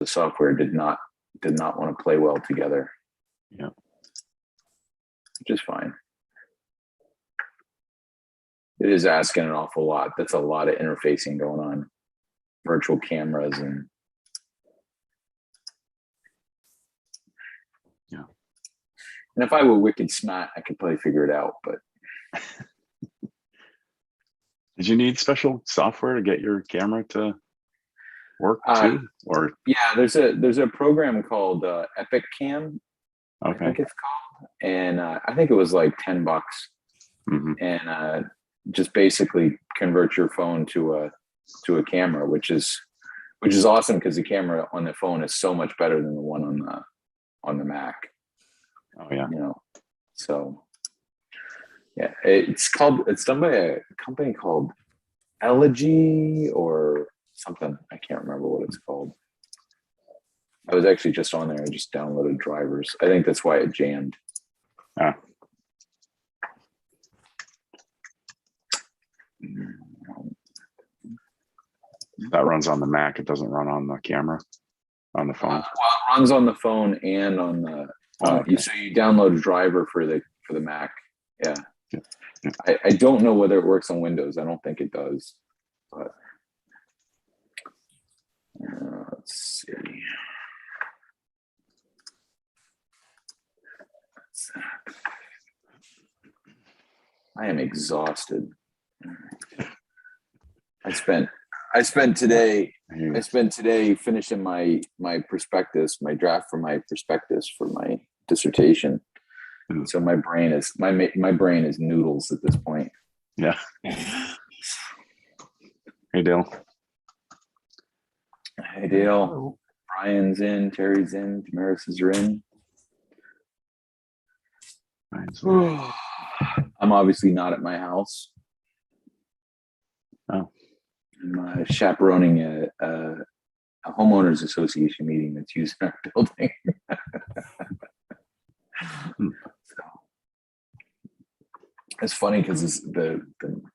the software did not want to play well together. Yeah. Which is fine. It is asking an awful lot. That's a lot of interfacing going on. Virtual cameras and yeah. And if I were wicked smart, I could probably figure it out, but did you need special software to get your camera to work too? Or yeah, there's a program called Epic Cam. okay. I think it's called, and I think it was like $10, mm-hmm. and just basically convert your phone to a camera, which is awesome because the camera on the phone is so much better than the one on the Mac. Oh yeah. You know, so yeah, it's done by a company called Elegy or something. I can't remember what it's called. I was actually just on there. I just downloaded drivers. I think that's why it jammed. Ah. That runs on the Mac. It doesn't run on the camera, on the phone. Well, it runs on the phone and on the. Okay. So you download a driver for the Mac. Yeah. Yeah. I don't know whether it works on Windows. I don't think it does. But let's see. I am exhausted. I spent today finishing my prospectus, my draft for my prospectus for my dissertation. So my brain is noodles at this point. Yeah. Hey Dale. Hey Dale. Hello. Brian's in, Terry's in, Damaris are in. I'm obviously not at my house. Oh. I'm chaperoning a homeowners association meeting that's using our building. So, it's funny because the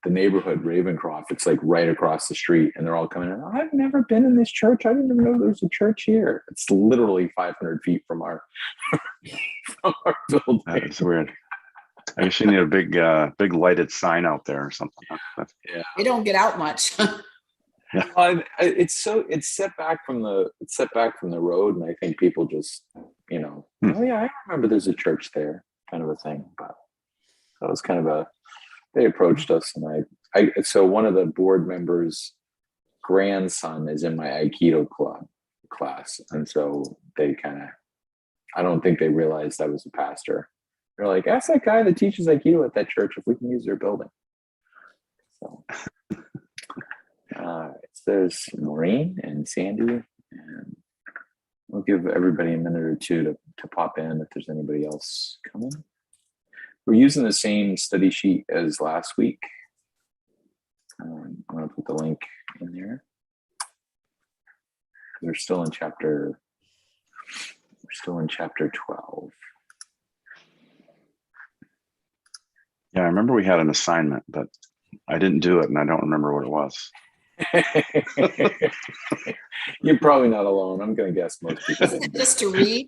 neighborhood Ravencroft, it's like right across the street, and they're all coming in. I've never been in this church. I didn't even know there's a church here. It's literally 500 feet from our building. That is weird. I guess you need a big lighted sign out there or something. Yeah, they don't get out much. Yeah, it's set back from the road, and I think people just, oh yeah, I remember there's a church there, kind of a thing. But that was kind of they approached us, and so one of the board members' grandson is in my Aikido class, and so they I don't think they realized I was a pastor. They're like, ask that guy that teaches Aikido at that church if we can use their building. So there's Maureen and Sandy, and we'll give everybody a minute or two to pop in if there's anybody else coming. We're using the same study sheet as last week. I'm going to put the link in there. We're still in chapter 12. Yeah, I remember we had an assignment, but I didn't do it, and I don't remember what it was. You're probably not alone. I'm going to guess most people didn't. Just to read.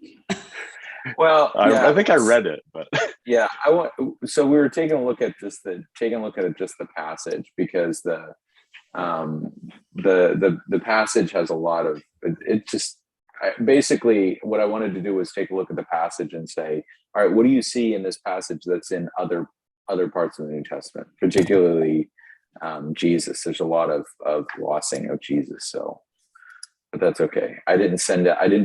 Well, yeah, I think I read it, but yeah, so we were taking a look at just the passage, because the passage has a lot of it. Basically what I wanted to do was take a look at the passage and say, all right, what do you see in this passage that's in other parts of the New Testament, particularly Jesus? There's a lot of glossing of Jesus, but that's okay. I didn't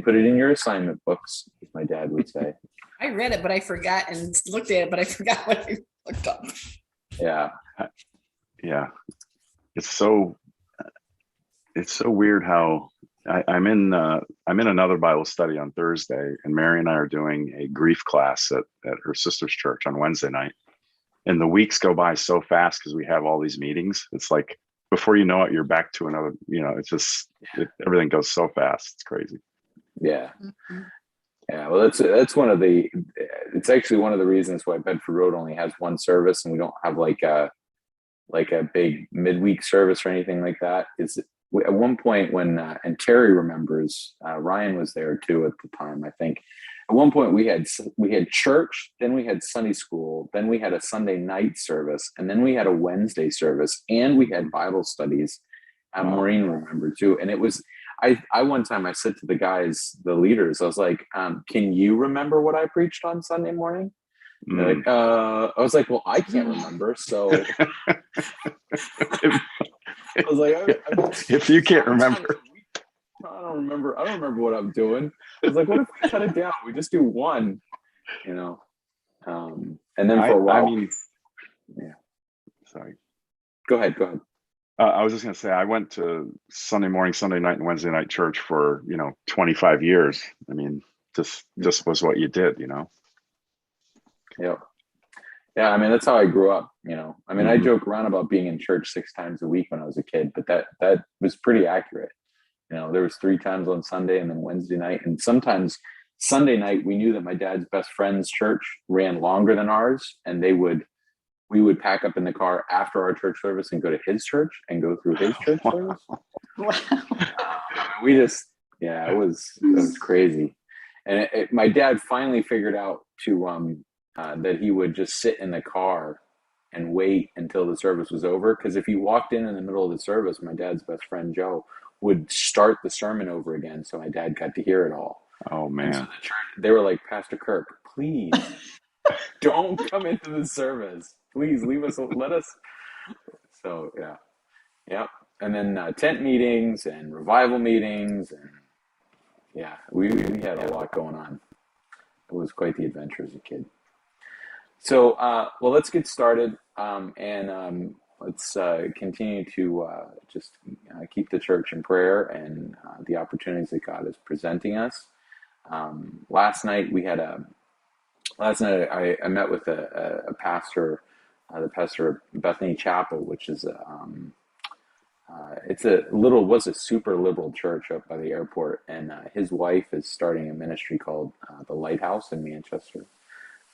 put it in your assignment books, as my dad would say. I read it, but I forgot, and looked at it, but I forgot what I looked up. Yeah. Yeah. It's so weird how I'm in another Bible study on Thursday, and Mary and I are doing a grief class at her sister's church on Wednesday night. And the weeks go by so fast because we have all these meetings. It's like, before you know it, you're back to another, it's just, everything goes so fast. It's crazy. Yeah. Mm-hmm. Yeah. Well, it's actually one of the reasons why Bedford Road only has one service, and we don't have like a big midweek service or anything like that, is at one point when and Terry remembers, Ryan was there too at the time, I think. At one point we had church, then we had Sunday school, then we had a Sunday night service, and then we had a Wednesday service, and we had Bible studies. Maureen remembered too, and it was I one time I said to the guys, the leaders, I was like, "Can you remember what I preached on Sunday morning?" Like, I was like, "Well, I can't remember." So I was like, if you can't remember. I don't remember. I don't remember what I'm doing. I was like, what if we cut it down? We just do one, And then for a while, yeah. Sorry. Go ahead. I was just going to say, I went to Sunday morning, Sunday night, and Wednesday night church for 25 years. I mean, just was what you did, Yeah. Yeah, I mean, that's how I grew up, I mean, I joke around about being in church 6 times a week when I was a kid, but that was pretty accurate. There was 3 times on Sunday and then Wednesday night. And sometimes Sunday night, we knew that my dad's best friend's church ran longer than ours. And we would pack up in the car after our church service and go to his church and go through his church service. Wow. It was crazy. And my dad finally figured out that he would just sit in the car and wait until the service was over. Because if he walked in the middle of the service, my dad's best friend, Joe, would start the sermon over again. So my dad got to hear it all. Oh, man. So the church, they were like, Pastor Kirk, please don't come into the service. Please let us. So, yeah. Yeah. And then tent meetings and revival meetings. And yeah, we had a lot going on. It was quite the adventure as a kid. So, well, let's get started. Let's continue to just keep the church in prayer and the opportunities that God is presenting us. Last night I met with a pastor, the pastor of Bethany Chapel, which is was a super liberal church up by the airport, and his wife is starting a ministry called the Lighthouse in Manchester,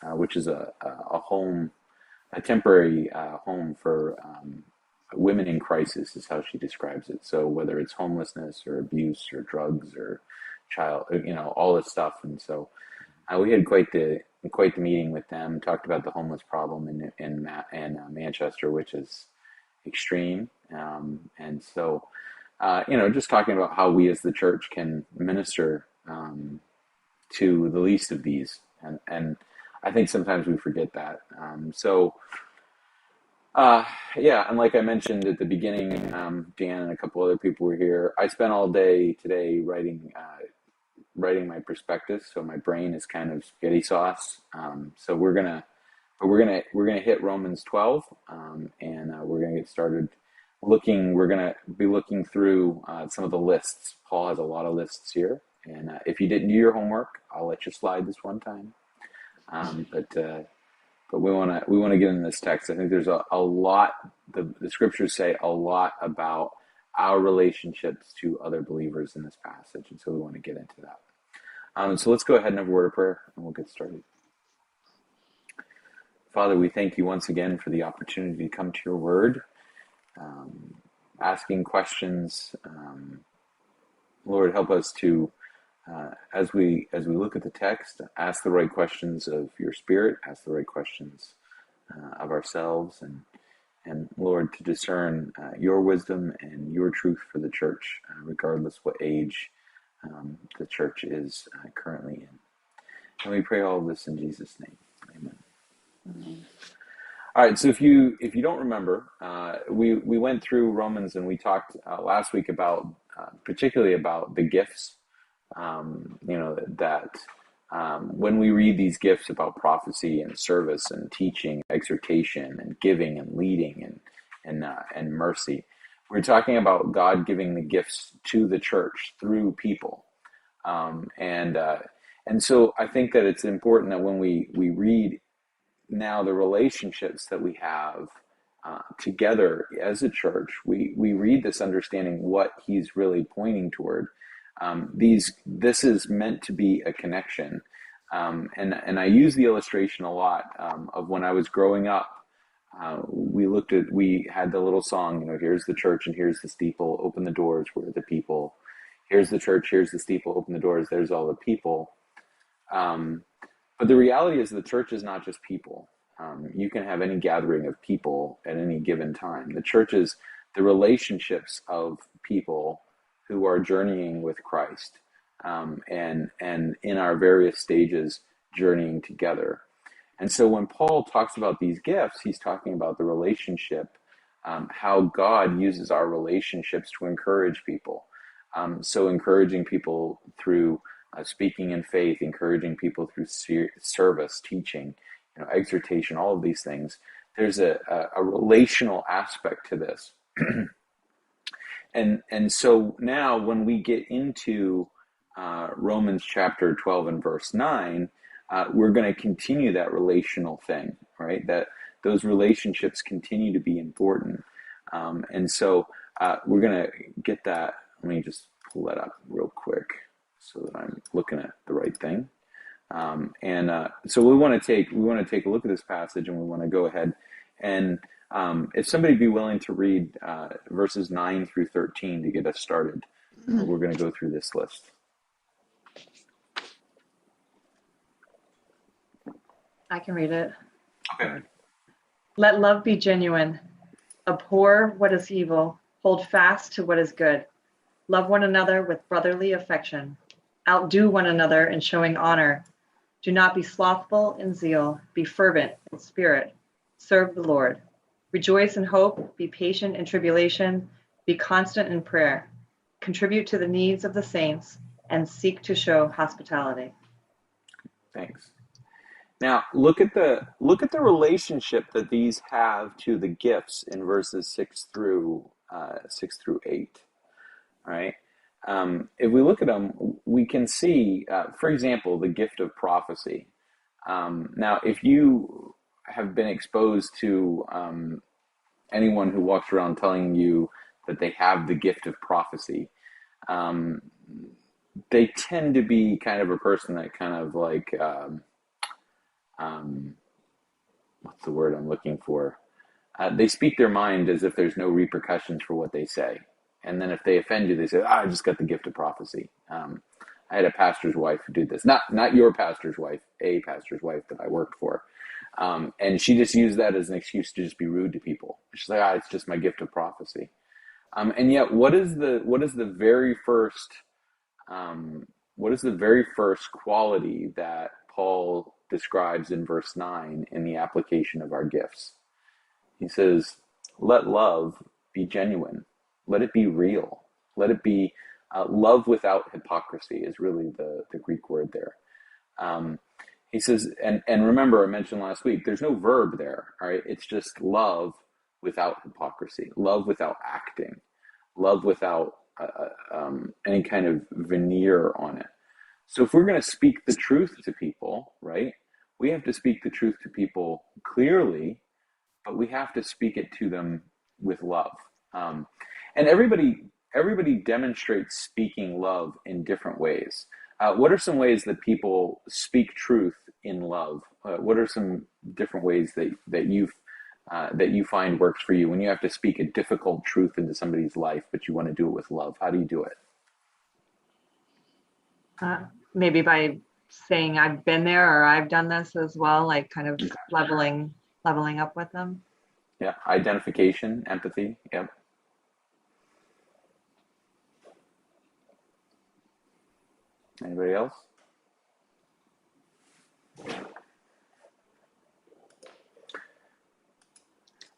which is a temporary home for women in crisis, is how she describes it. So whether it's homelessness or abuse or drugs or child, all this stuff. And so we had quite the meeting with them. Talked about the homeless problem in Manchester, which is extreme. And so, just talking about how we as the church can minister to the least of these, and I think sometimes we forget that. And like I mentioned at the beginning, Dan and a couple other people were here. I spent all day today writing my prospectus, so my brain is kind of spaghetti sauce. So we're gonna hit Romans 12, and we're gonna get started looking. We're gonna be looking through some of the lists. Paul has a lot of lists here, and if you didn't do your homework, I'll let you slide this one time. But we want to get into this text. I think there's a lot. The scriptures say a lot about our relationships to other believers in this passage, and so we want to get into that. So let's go ahead and have a word of prayer, and we'll get started. Father, we thank you once again for the opportunity to come to your word, asking questions. Lord, help us to, as we look at the text, ask the right questions of your Spirit, ask the right questions of ourselves, and Lord, to discern your wisdom and your truth for the church, regardless what age the church is currently in. And we pray all of this in Jesus' name. Amen. Amen. All right, so if you don't remember, we went through Romans and we talked last week about particularly about the gifts. That when we read these gifts about prophecy and service and teaching, exhortation and giving and leading and mercy, we're talking about God giving the gifts to the church through people. And so I think that it's important that when we read now the relationships that we have together as a church, we read this understanding what he's really pointing toward. This is meant to be a connection. And I use the illustration a lot of when I was growing up. We had the little song, here's the church and here's the steeple, open the doors, where are the people? Here's the church, here's the steeple, open the doors, there's all the people. But the reality is the church is not just people. You can have any gathering of people at any given time. The church is the relationships of people who are journeying with Christ, and in our various stages journeying together. And so when Paul talks about these gifts, he's talking about the relationship, how God uses our relationships to encourage people. So encouraging people through speaking in faith, encouraging people through service, teaching, exhortation, all of these things. There's a relational aspect to this. And so now when we get into Romans chapter 12 and verse 9, we're going to continue that relational thing, right? That those relationships continue to be important. And so we're going to get that. Let me just pull that up real quick so that I'm looking at the right thing. So we want to take a look at this passage, and we want to go ahead and if somebody be willing to read verses 9 through 13 to get us started, we're going to go through this list. I can read it. Okay. Let love be genuine. Abhor what is evil. Hold fast to what is good. Love one another with brotherly affection. Outdo one another in showing honor. Do not be slothful in zeal. Be fervent in spirit. Serve the Lord. Rejoice in hope. Be patient in tribulation. Be constant in prayer. Contribute to the needs of the saints and seek to show hospitality. Thanks. Now look at the relationship that these have to the gifts in verses 6 through 8. All right. If we look at them, we can see, for example, the gift of prophecy. Now, if you have been exposed to anyone who walks around telling you that they have the gift of prophecy, they tend to be kind of a person that kind of like, what's the word I'm looking for? They speak their mind as if there's no repercussions for what they say. And then if they offend you, they say, I just got the gift of prophecy. I had a pastor's wife who did this. Not your pastor's wife, a pastor's wife that I worked for. And she just used that as an excuse to just be rude to people. She's like, it's just my gift of prophecy. And yet, what is the very first quality that Paul describes in verse 9 in the application of our gifts? He says, let love be genuine. Let it be real. Let it be love without hypocrisy is really the Greek word there. He says, and remember I mentioned last week, there's no verb there, all right? It's just love without hypocrisy, love without acting, love without any kind of veneer on it. So if we're going to speak the truth to people, right, we have to speak the truth to people clearly, but we have to speak it to them with love. And everybody demonstrates speaking love in different ways. What are some ways that people speak truth in love? What are some different ways that you find works for you when you have to speak a difficult truth into somebody's life, but you want to do it with love? How do you do it? Maybe by saying I've been there or I've done this as well, like kind of leveling up with them. Yeah, identification, empathy. Yep. Anybody else?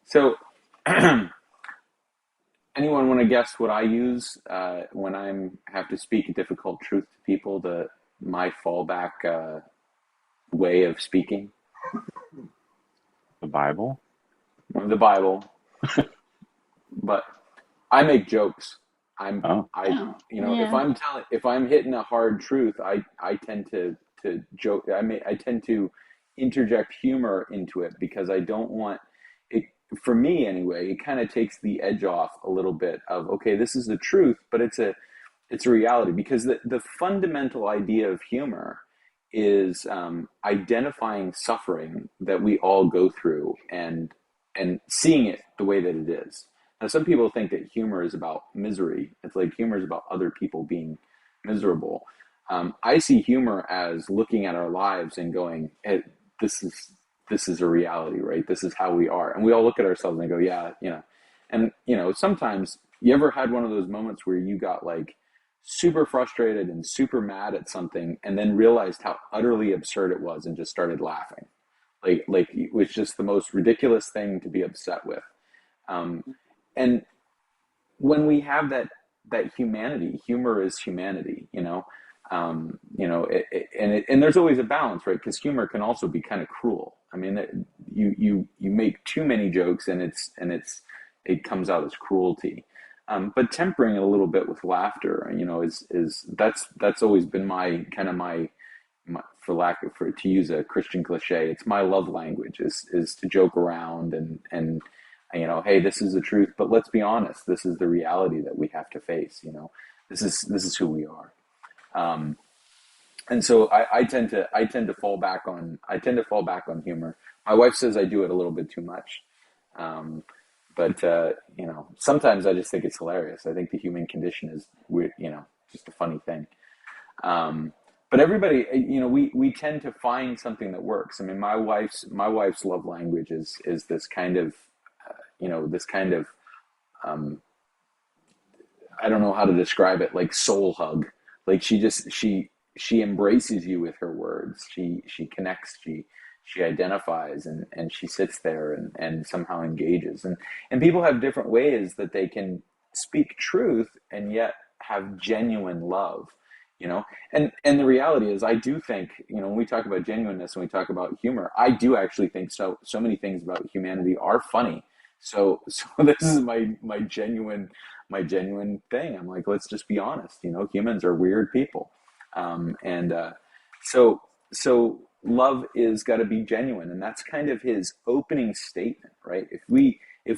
So, anyone want to guess what I use when I have to speak a difficult truth to people? My fallback way of speaking. The Bible. The Bible. But I make jokes. If I'm hitting a hard truth, I tend to joke. I tend to interject humor into it because I don't want it. For me, anyway, it kind of takes the edge off a little bit of, okay, this is the truth, but it's a reality, because the fundamental idea of humor is identifying suffering that we all go through and and seeing it the way that it is. Now, some people think that humor is about misery. It's like humor is about other people being miserable. I see humor as looking at our lives and going, hey, this is a reality, right? This is how we are. And we all look at ourselves and go, yeah, and sometimes you ever had one of those moments where you got like super frustrated and super mad at something and then realized how utterly absurd it was and just started laughing. Like it was just the most ridiculous thing to be upset with. And when we have that humanity, humor is humanity, and there's always a balance, right? Because humor can also be kind of cruel. I mean, you make too many jokes, and it comes out as cruelty. But tempering it a little bit with laughter, is that's always been my kind of my to use a Christian cliche, it's my love language is to joke around and hey, this is the truth, but let's be honest, this is the reality that we have to face. This is who we are. And so I tend to fall back on humor. My wife says I do it a little bit too much. But sometimes I just think it's hilarious. I think the human condition is weird, just a funny thing. But everybody, we tend to find something that works. I mean, my wife's love language is this kind of, I don't know how to describe it, like soul hug. Like she embraces you with her words. She connects. She identifies and she sits there and somehow engages. And people have different ways that they can speak truth and yet have genuine love. And the reality is, I do think, when we talk about genuineness and we talk about humor, I do actually think so many things about humanity are funny. So this is my genuine thing. I'm like, let's just be honest. Humans are weird people, so love is got to be genuine, and that's kind of his opening statement, right? If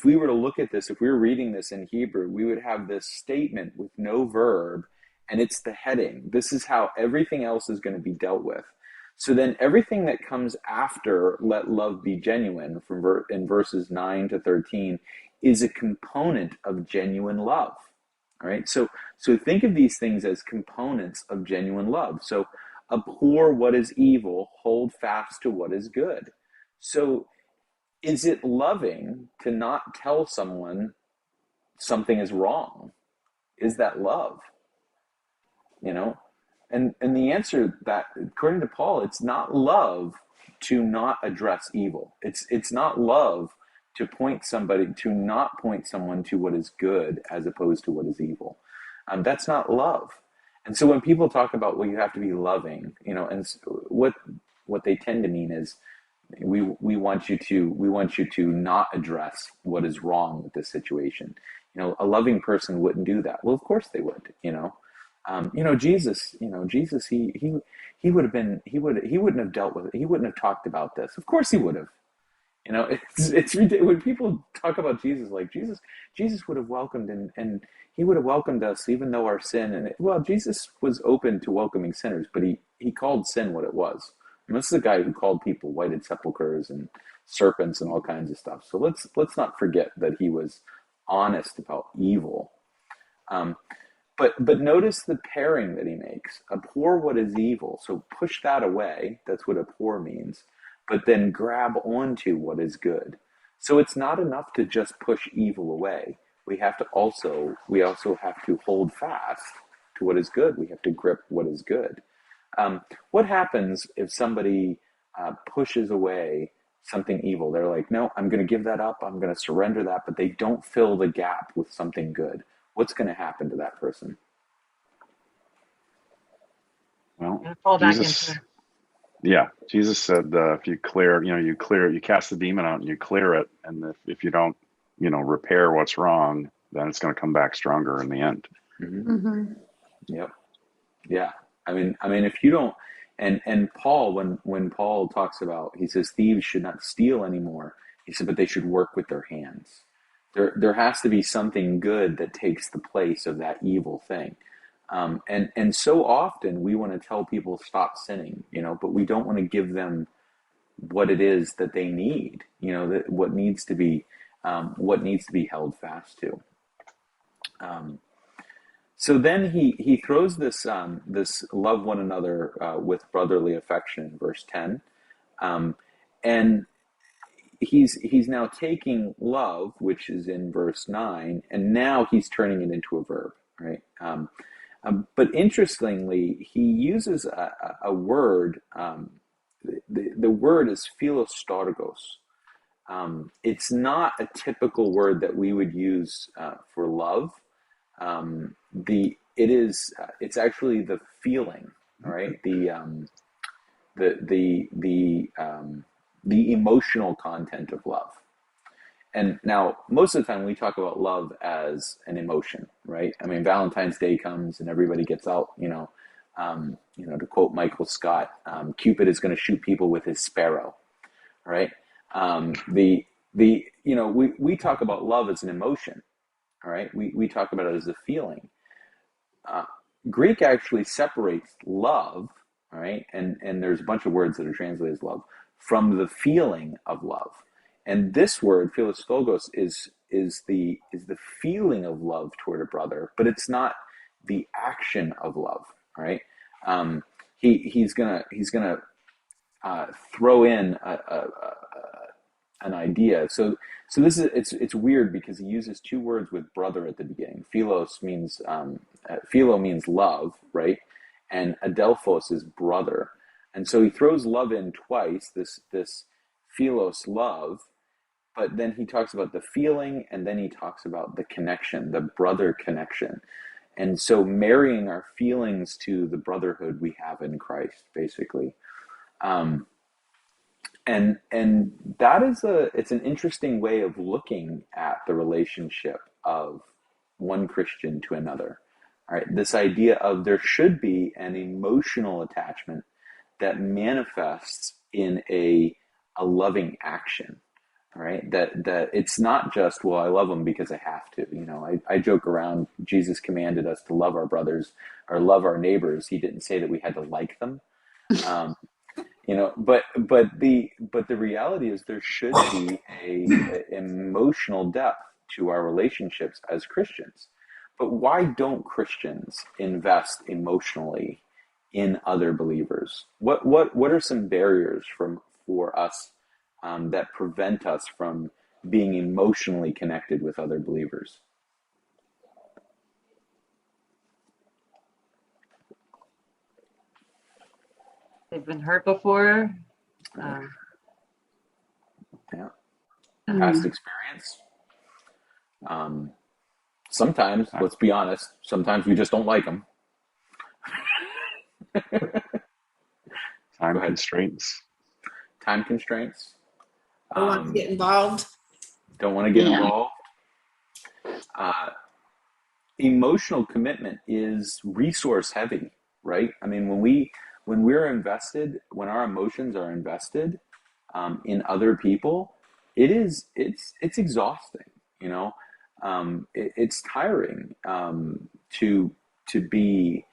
we were to look at this, if we were reading this in Hebrew, we would have this statement with no verb, and it's the heading. This is how everything else is going to be dealt with. So then everything that comes after let love be genuine in verses 9 to 13 is a component of genuine love. All right. So think of these things as components of genuine love. So abhor what is evil, hold fast to what is good. So is it loving to not tell someone something is wrong? Is that love? And the answer that, according to Paul, it's not love to not address evil. It's not love to not point someone to what is good as opposed to what is evil. That's not love. And so when people talk about, well, you have to be loving, and what they tend to mean is we want you to not address what is wrong with this situation. A loving person wouldn't do that. Well, of course they would. Jesus, he wouldn't have dealt with it. He wouldn't have talked about this. Of course he would have. It's ridiculous when people talk about Jesus, like Jesus would have welcomed and he would have welcomed us even though our sin. And Jesus was open to welcoming sinners, but he called sin what it was. And this is a guy who called people whited sepulchres and serpents and all kinds of stuff. So let's not forget that he was honest about evil. But notice the pairing that he makes. Abhor what is evil. So push that away. That's what abhor means. But then grab onto what is good. So it's not enough to just push evil away. We also have to hold fast to what is good. We have to grip what is good. What happens if somebody pushes away something evil? They're like, no, I'm going to give that up. I'm going to surrender that. But they don't fill the gap with something good. What's going to happen to that person? Well, Fall back Jesus, into Jesus said, if you you cast the demon out and you clear it. And if you don't, repair what's wrong, then it's going to come back stronger in the end. Mm-hmm. Mhm. Yep. Yeah. I mean, if you don't, and Paul, when Paul talks about, he says thieves should not steal anymore. He said, but they should work with their hands. There has to be something good that takes the place of that evil thing. And so often we want to tell people stop sinning, but we don't want to give them what it is that they need, what needs to be what needs to be held fast to. So then he throws this love one another with brotherly affection in verse 10, and he's now taking love, which is in verse 9, and now he's turning it into a verb, right? But interestingly, he uses a word. The word is philostorgos. It's not a typical word that we would use for love. It's actually the feeling, right? The emotional content of love. And now, most of the time, we talk about love as an emotion, right? I mean, Valentine's Day comes and everybody gets out, to quote Michael Scott, Cupid is going to shoot people with his sparrow, right? We talk about love as an emotion, all right? We talk about it as a feeling. Greek actually separates love, all right, and there's a bunch of words that are translated as love, from the feeling of love. And this word, philostogos, is the feeling of love toward a brother, but it's not the action of love, right? He's gonna throw in an idea. So this is it's weird because he uses two words with brother at the beginning. Philos means philo means love, right? And adelphos is brother, and so he throws love in twice. This philos love, but then he talks about the feeling, and then he talks about the connection, the brother connection. And so marrying our feelings to the brotherhood we have in Christ, basically. And that is it's an interesting way of looking at the relationship of one Christian to another. All right, this idea of there should be an emotional attachment that manifests in a loving action. All right, that it's not just, well, I love them because I have to. I joke around. Jesus commanded us to love our brothers or love our neighbors. He didn't say that we had to like them. But the reality is there should be a emotional depth to our relationships as Christians. But why don't Christians invest emotionally in other believers? What are some barriers for us that prevent us from being emotionally connected with other believers? They've been hurt before. Yeah. Past experience. Sometimes, let's be honest, sometimes we just don't like them. Time constraints. Time constraints. Don't want to get involved. Don't want to get involved. Emotional commitment is resource heavy, right? I mean, when we're invested, when our emotions are invested in other people, it's exhausting. It's tiring to be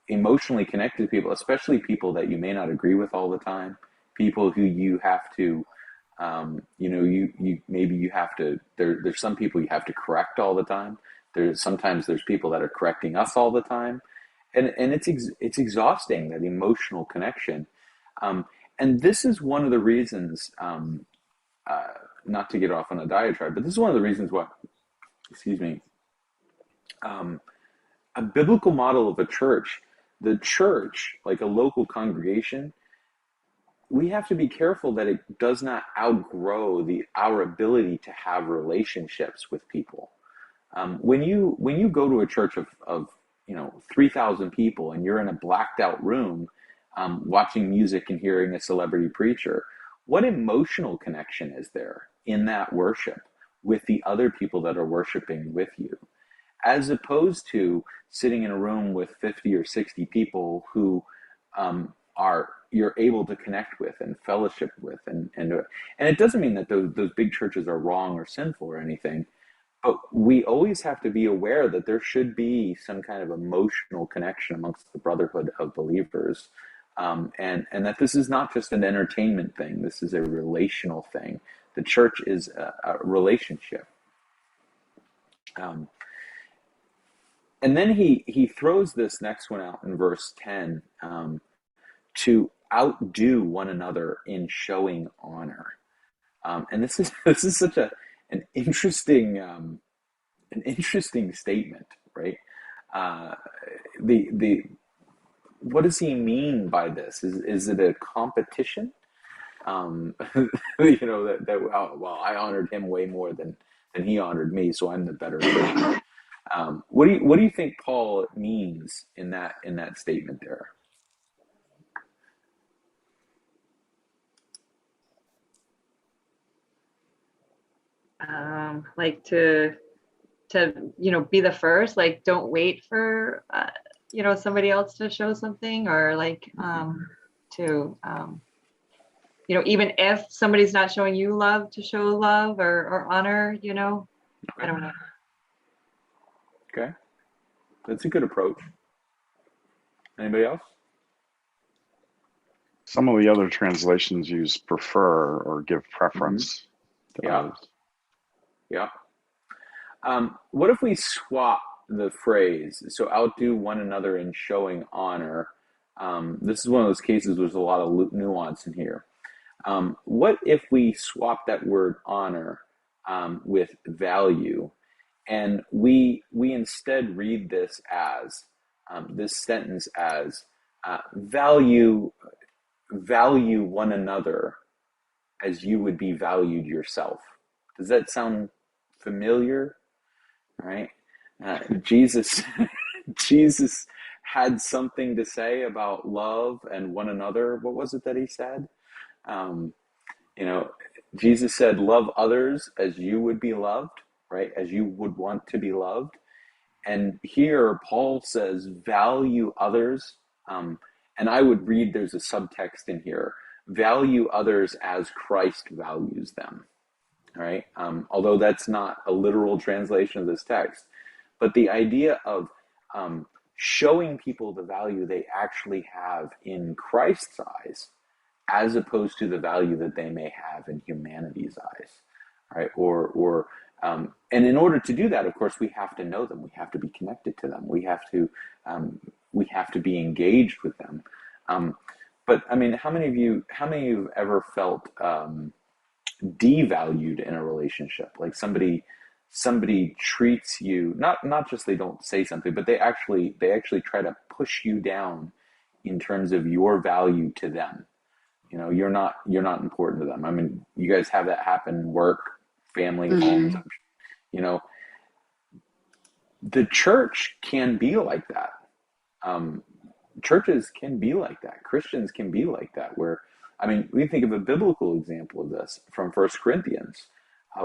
emotionally connected to people, especially people that you may not agree with all the time, people who you have to, you have to. There's some people you have to correct all the time. Sometimes there's people that are correcting us all the time, and it's exhausting, that emotional connection. And this is one of the reasons. Not to get off on a diatribe, but this is one of the reasons why, a biblical model of the church, like a local congregation, we have to be careful that it does not outgrow our ability to have relationships with people. When you go to a church of 3,000 people and you're in a blacked out room, watching music and hearing a celebrity preacher, what emotional connection is there in that worship with the other people that are worshiping with you, as opposed to sitting in a room with 50 or 60 people who you're able to connect with and fellowship with, and it doesn't mean that those big churches are wrong or sinful or anything, but we always have to be aware that there should be some kind of emotional connection amongst the brotherhood of believers. And that this is not just an entertainment thing. This is a relational thing The church is a relationship. And then he throws this next one out in verse 10, to outdo one another in showing honor. And this is such an interesting statement, right? The what does he mean by this? Is it a competition? Well, I honored him way more than he honored me, so I'm the better Christian. What do you think Paul means in that statement there? Like to be the first, like don't wait for somebody else to show something, or like to even if somebody's not showing you love, to show love or honor. Okay. I don't know. Okay, that's a good approach. Anybody else? Some of the other translations use prefer or give preference to others. Yeah. What if we swap the phrase? So outdo one another in showing honor. This is one of those cases where there's a lot of nuance in here. What if we swap that word honor with value, and we instead read this as this sentence as value one another as you would be valued yourself? Does that sound familiar? Right? Jesus Jesus had something to say about love and one another. What was it that he said? Jesus said, love others as you would be loved, right? As you would want to be loved. And here Paul says, value others. And I would read, there's a subtext in here, value others as Christ values them, right? Although that's not a literal translation of this text. But the idea of showing people the value they actually have in Christ's eyes, as opposed to the value that they may have in humanity's eyes, right? And in order to do that, of course, we have to know them. We have to be connected to them. We have to be engaged with them. But I mean, how many of you have ever felt devalued in a relationship? Like somebody treats you not just they don't say something, but they actually try to push you down in terms of your value to them. You're not important to them. I mean, you guys have that happen, work, family, homes. The church can be like that. Churches can be like that. Christians can be like that, where, I mean, we think of a biblical example of this from 1 Corinthians,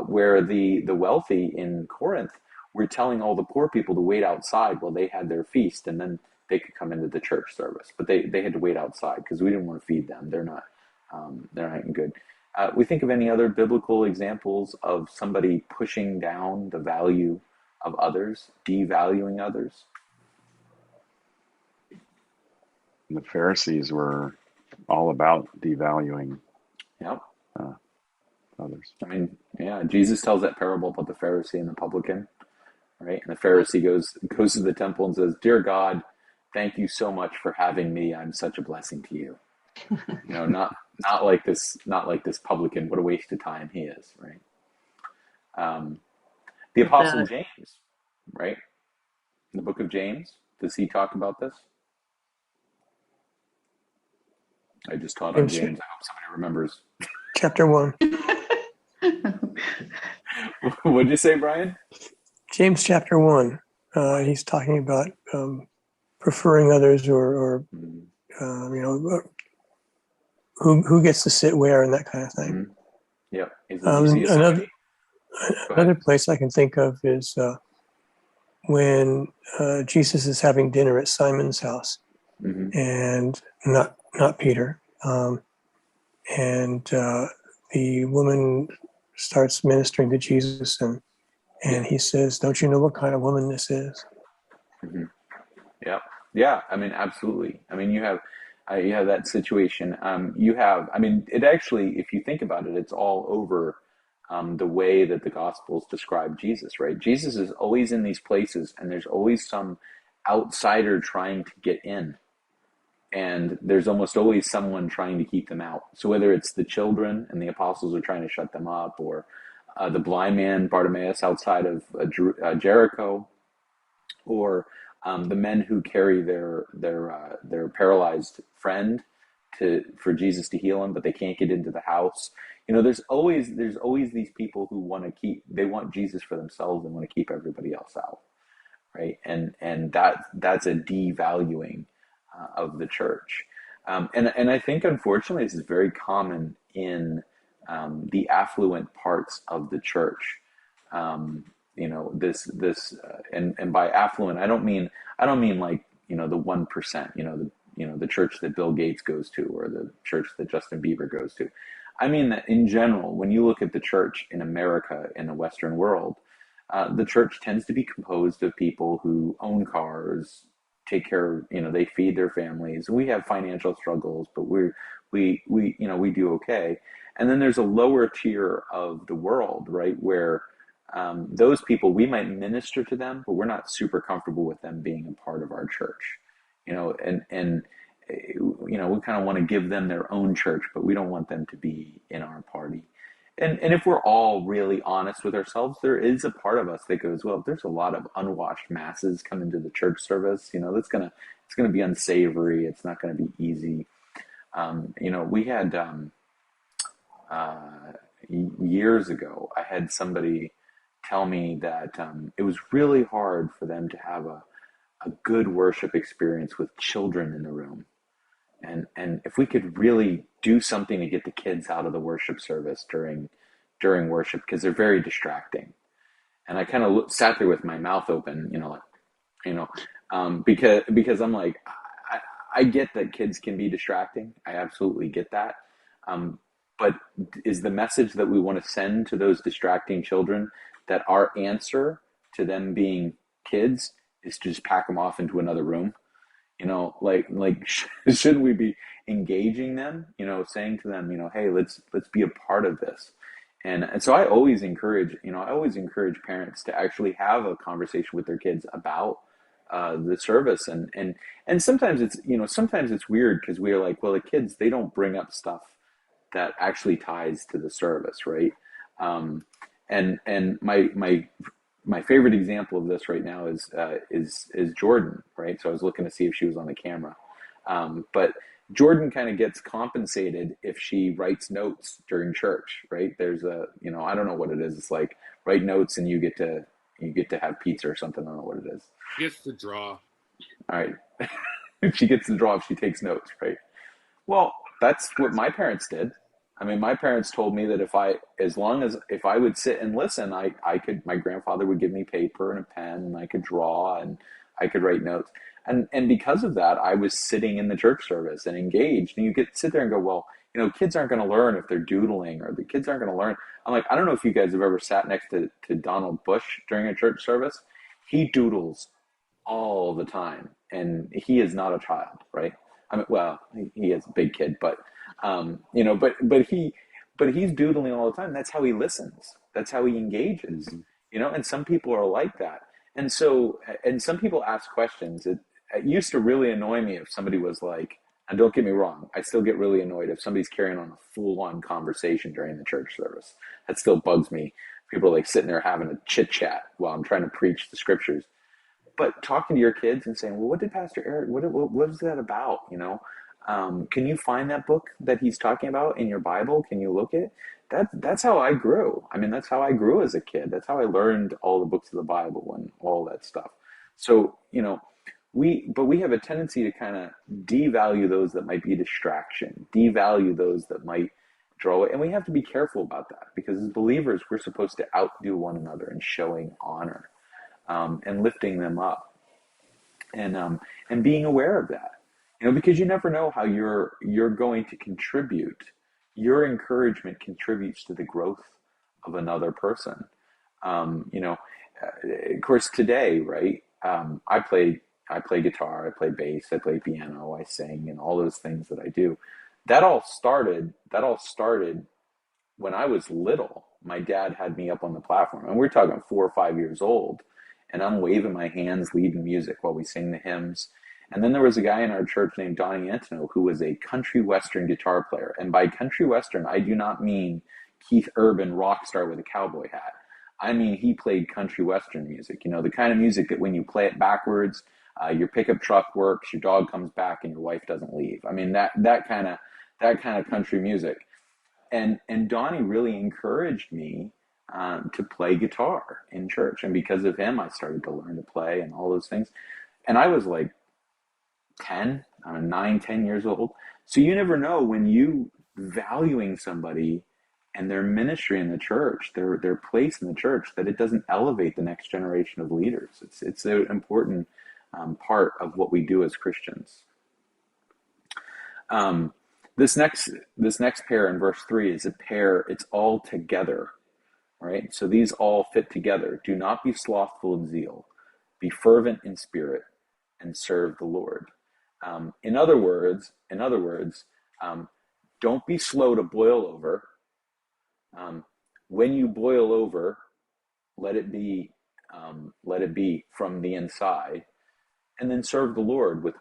where the wealthy in Corinth were telling all the poor people to wait outside while they had their feast, and then they could come into the church service. But they had to wait outside because we didn't want to feed them. They're not eating good. We think of any other biblical examples of somebody pushing down the value of others, devaluing others? The Pharisees were all about devaluing others. I mean, yeah, Jesus tells that parable about the Pharisee and the publican, right? And the Pharisee goes to the temple and says, "Dear God, thank you so much for having me. I'm such a blessing to you." Not like this publican. What a waste of time he is, right? The Apostle James, right? In the book of James, does he talk about this? I just taught on James. I hope somebody remembers. Chapter 1. What'd you say, Brian? James chapter 1. He's talking about preferring others, or who gets to sit where and that kind of thing. Yep. Another place I can think of is when Jesus is having dinner at Simon's house, and not Peter, and the woman starts ministering to Jesus, and he says, "Don't you know what kind of woman this is?" Yeah. I mean, absolutely. I mean, you have that situation. It actually, if you think about it, it's all over the way that the Gospels describe Jesus, right? Jesus is always in these places, and there's always some outsider trying to get in. And there's almost always someone trying to keep them out. So whether it's the children and the apostles are trying to shut them up, or the blind man Bartimaeus outside of Jericho, or the men who carry their paralyzed friend for Jesus to heal him, but they can't get into the house. There's always these people who want Jesus for themselves and want to keep everybody else out, right? And that's a devaluing of the church. And I think, unfortunately, this is very common in the affluent parts of the church. And by affluent, I don't mean like, the 1%, the church that Bill Gates goes to, or the church that Justin Bieber goes to. I mean that in general, when you look at the church in America, in the Western world, the church tends to be composed of people who own cars, take care, they feed their families. We have financial struggles, but we do okay. And then there's a lower tier of the world, right, where those people, we might minister to them, but we're not super comfortable with them being a part of our church, and we kind of want to give them their own church, but we don't want them to be in our party. And if we're all really honest with ourselves, there is a part of us that goes, well, if there's a lot of unwashed masses coming to the church service, it's gonna be unsavory. It's not gonna be easy. We had years ago, I had somebody tell me that it was really hard for them to have a good worship experience with children in the room. And if we could really do something to get the kids out of the worship service during worship, because they're very distracting. And I kind of sat there with my mouth open, because I'm like, I get that kids can be distracting. I absolutely get that. But is the message that we want to send to those distracting children that our answer to them being kids is to just pack them off into another room? Shouldn't we be engaging them, saying to them, hey, let's be a part of this. And so I always encourage parents to actually have a conversation with their kids about the service. And sometimes it's weird, because we're like, well, the kids, they don't bring up stuff that actually ties to the service, right? And my favorite example of this right now is Jordan, right? So I was looking to see if she was on the camera. But Jordan kind of gets compensated if she writes notes during church, right? There's I don't know what it is. It's like, write notes and you get to have pizza or something. I don't know what it is. She gets to draw. All right. She gets to draw if she takes notes, right? Well, that's what my parents did. I mean, my parents told me that if I would sit and listen, my grandfather would give me paper and a pen, and I could draw and I could write notes. And because of that, I was sitting in the church service and engaged. And you get sit there and go, well, kids aren't going to learn if they're doodling, or the kids aren't going to learn. I'm like, I don't know if you guys have ever sat next to Donald Bush during a church service. He doodles all the time, and he is not a child, right? I mean, well, he is a big kid, but but he's doodling all the time. That's how he listens. That's how he engages. And some people are like that. And some people ask questions. It used to really annoy me if somebody was like, and don't get me wrong, I still get really annoyed if somebody's carrying on a full-on conversation during the church service. That still bugs me. People are like sitting there having a chit-chat while I'm trying to preach the scriptures. But talking to your kids and saying, well, what did Pastor Eric, what was that about? Can you find that book that he's talking about in your Bible? Can you look at that? That's how I grew. I mean, that's how I grew as a kid. That's how I learned all the books of the Bible and all that stuff. So, we have a tendency to kind of devalue those that might be a distraction, devalue those that might draw it. And we have to be careful about that, because as believers, we're supposed to outdo one another in showing honor, and lifting them up, and being aware of that. Because you never know how you're going to contribute. Your encouragement contributes to the growth of another person. Of course, today, right? I play guitar, I play bass, I play piano, I sing, and all those things that I do. That all started when I was little. my dad had me up on the platform, and we're talking 4 or 5 years old, and I'm waving my hands, leading music while we sing the hymns. And then there was a guy in our church named Donnie Antino who was a country western guitar player. And by country western, I do not mean Keith Urban rock star with a cowboy hat. I mean, he played country western music, the kind of music that when you play it backwards, your pickup truck works, your dog comes back, and your wife doesn't leave. I mean, that kind of country music. And Donnie really encouraged me to play guitar in church. And because of him, I started to learn to play and all those things. And I was like 10, 9, 10 years old. So you never know when you valuing somebody and their ministry in the church, their place in the church, that it doesn't elevate the next generation of leaders. It's an important part of what we do as Christians. This next pair in verse 3 is a pair, it's all together, right? So these all fit together. Do not be slothful in zeal, be fervent in spirit, and serve the Lord. In other words, don't be slow to boil over. When you boil over, let it be from the inside, and then serve the Lord with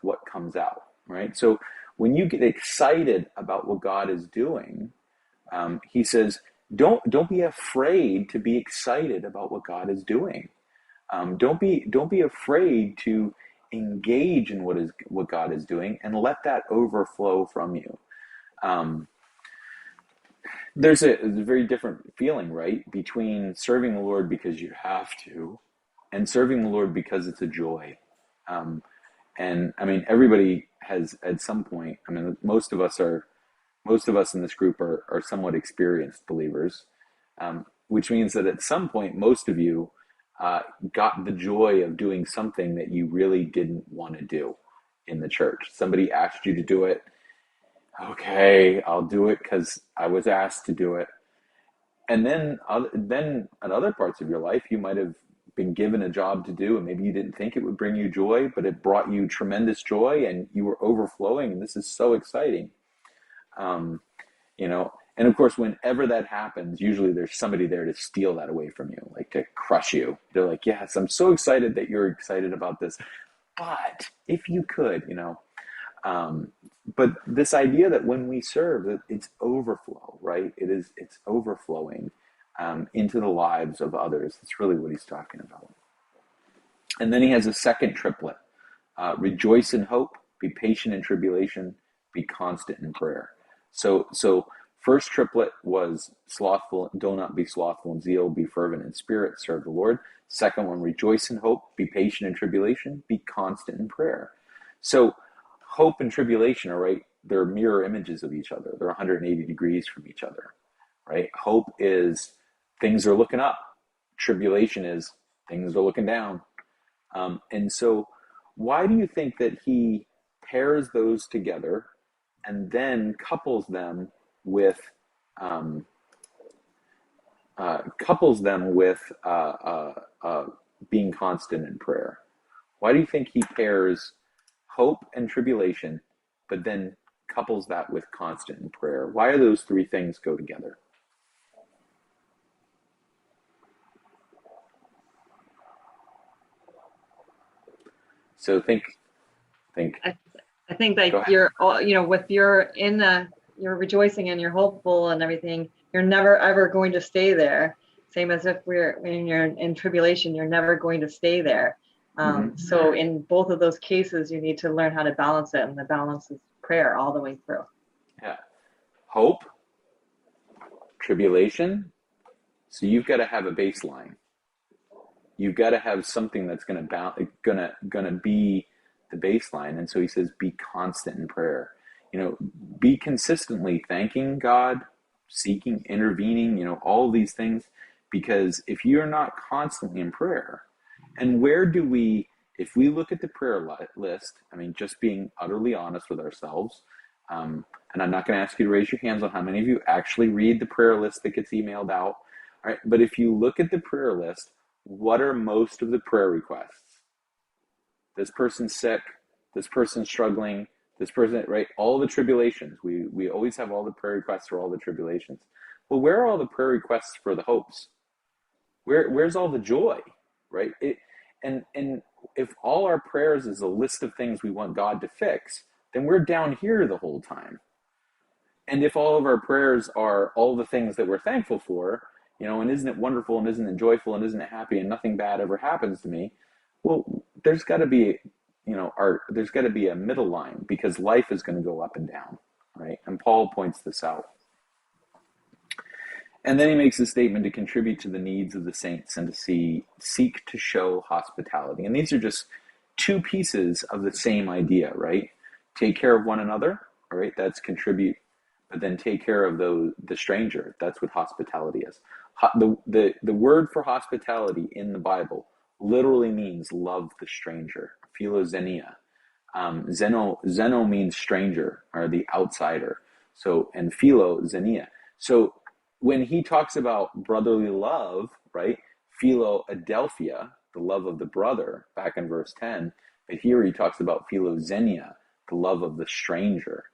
what comes out, right? So when you get excited about what God is doing, he says, don't be afraid to be excited about what God is doing. Don't be afraid to engage in what God is doing, and let that overflow from you. There's a very different feeling, right, between serving the Lord because you have to, and serving the Lord because it's a joy. And I mean, everybody has at some point. I mean, most of us in this group are somewhat experienced believers, which means that at some point, most of you got the joy of doing something that you really didn't want to do in the church. Somebody asked you to do it. Okay, I'll do it because I was asked to do it. And then at other parts of your life, you might have been given a job to do, and maybe you didn't think it would bring you joy, but it brought you tremendous joy, and you were overflowing, and this is so exciting. And of course, whenever that happens, usually there's somebody there to steal that away from you, like to crush you. They're like, yes, I'm so excited that you're excited about this, but if you could, but this idea that when we serve, that it's overflow, right? It's overflowing into the lives of others. That's really what he's talking about. And then he has a second triplet: rejoice in hope, be patient in tribulation, be constant in prayer. So first triplet was slothful, do not be slothful in zeal, be fervent in spirit, serve the Lord. Second one, rejoice in hope, be patient in tribulation, be constant in prayer. So hope and tribulation are right, they're mirror images of each other. They're 180 degrees from each other, right? Hope is things are looking up. Tribulation is things are looking down. And so why do you think that he pairs those together and then couples them with being constant in prayer? Why do you think he pairs hope and tribulation, but then couples that with constant in prayer? Why do those three things go together? So think. I think that you're all, with you're rejoicing and you're hopeful and everything, you're never ever going to stay there. Same as if when you're in tribulation, you're never going to stay there. So in both of those cases, you need to learn how to balance it, and the balance is prayer all the way through. Yeah. Hope, tribulation. So you've got to have a baseline. You've got to have something that's going to be the baseline. And so he says, be constant in prayer. Be consistently thanking God, seeking, intervening, all of these things. Because if you're not constantly in prayer, and if we look at the prayer list, I mean, just being utterly honest with ourselves, and I'm not going to ask you to raise your hands on how many of you actually read the prayer list that gets emailed out. All right, but if you look at the prayer list, what are most of the prayer requests? This person's sick, this person's struggling, this person, right? All the tribulations. We always have all the prayer requests for all the tribulations. well, where are all the prayer requests for the hopes? Where's all the joy, right? And if all our prayers is a list of things we want God to fix, then we're down here the whole time. And if all of our prayers are all the things that we're thankful for, and isn't it wonderful, and isn't it joyful, and isn't it happy, and nothing bad ever happens to me, well, there's got to be, there's got to be a middle line, because life is going to go up and down, right? And Paul points this out. And then he makes a statement to contribute to the needs of the saints and to seek to show hospitality. And these are just two pieces of the same idea, right? Take care of one another, all right? That's contribute, but then take care of the stranger. That's what hospitality is. The word for hospitality in the Bible literally means love the stranger, philoxenia. Xeno means stranger, or the outsider. So, and philoxenia. So when he talks about brotherly love, right? Philoadelphia, the love of the brother, back in verse 10. But here he talks about philoxenia, the love of the stranger,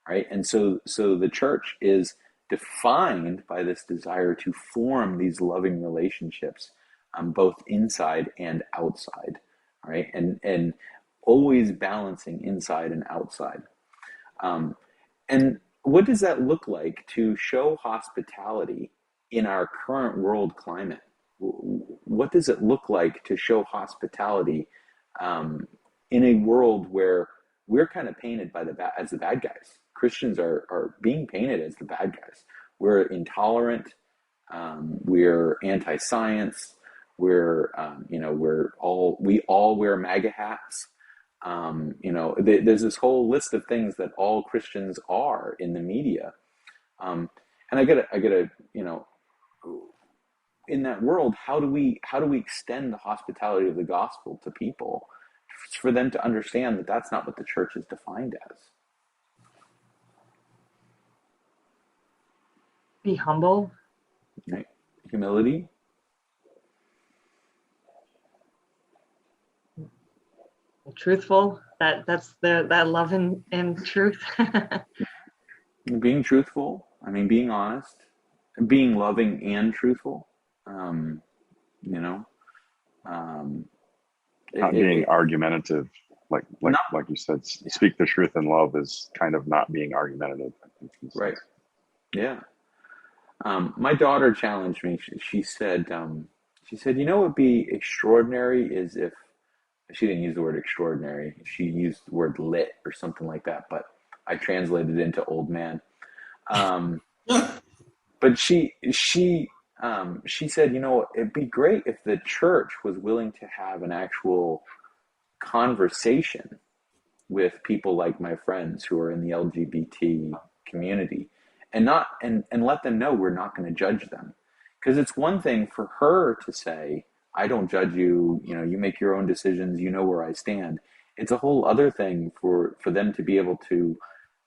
right? And so the church is defined by this desire to form these loving relationships, both inside and outside, right? And always balancing inside and outside. And what does that look like to show hospitality in our current world climate? What does it look like to show hospitality in a world where we're kind of painted as the bad guys? Christians are being painted as the bad guys. We're intolerant. We're anti-science. We all wear MAGA hats. There's this whole list of things that all Christians are in the media. And I gotta, in that world, how do we extend the hospitality of the gospel to people for them to understand that that's not what the church is defined as? Be humble. Right. Humility. Truthful. That's that love and truth. Being truthful. I mean, being honest, being loving and truthful. Not being argumentative, like you said, speak the truth in love is kind of not being argumentative. I think. Right. Yeah. My daughter challenged me. She said, what would be extraordinary is if, she didn't use the word extraordinary. She used the word lit or something like that, but I translated it into old man. But she said, it'd be great if the church was willing to have an actual conversation with people like my friends who are in the LGBT community, and let them know we're not going to judge them. Because it's one thing for her to say, I don't judge you, you make your own decisions, you know where I stand. It's a whole other thing for them to be able to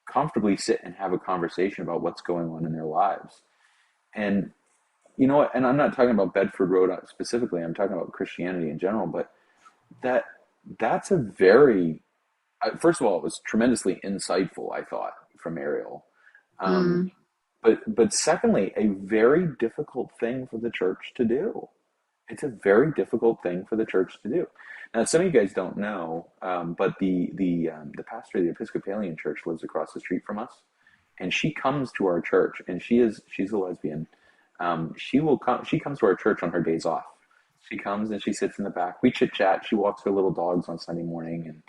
comfortably sit and have a conversation about what's going on in their lives. And you know what, and I'm not talking about Bedford Road specifically, I'm talking about Christianity in general, but that's a very, first of all, it was tremendously insightful, I thought, from Ariel. But secondly, a very difficult thing for the church to do. It's a very difficult thing for the church to do. Now, some of you guys don't know, but the pastor of the Episcopalian Church lives across the street from us, and she comes to our church, and she's a lesbian. She comes to our church on her days off. She comes and she sits in the back. We chit chat. She walks her little dogs on Sunday morning,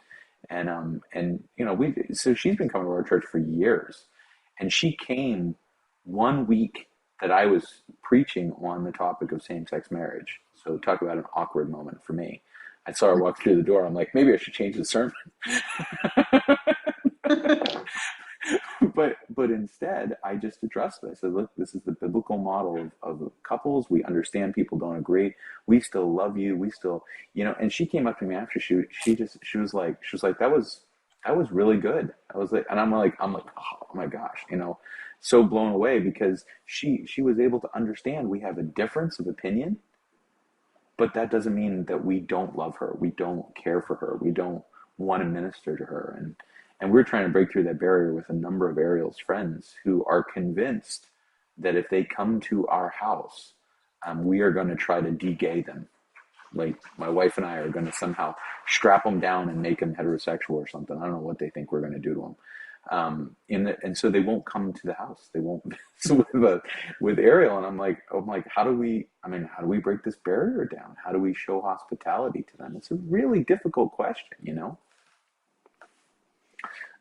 so she's been coming to our church for years, and she came one week that I was preaching on the topic of same-sex marriage. So talk about an awkward moment for me. I saw her walk through the door. I'm like, maybe I should change the sermon. But instead, I just addressed it. I said, look, this is the biblical model of couples. We understand people don't agree. We still love you. We still, and she came up to me after she was like, that was really good. I was like, and I'm like, oh my gosh, so blown away, because she was able to understand we have a difference of opinion, but that doesn't mean that we don't love her. We don't care for her. We don't want to minister to her. And we're trying to break through that barrier with a number of Ariel's friends who are convinced that if they come to our house, we are going to try to de-gay them. Like my wife and I are going to somehow strap them down and make them heterosexual or something. I don't know what they think we're going to do to them. And so they won't come to the house. They won't. So with Ariel, and I'm like, how do we break this barrier down? How do we show hospitality to them? It's a really difficult question, you know.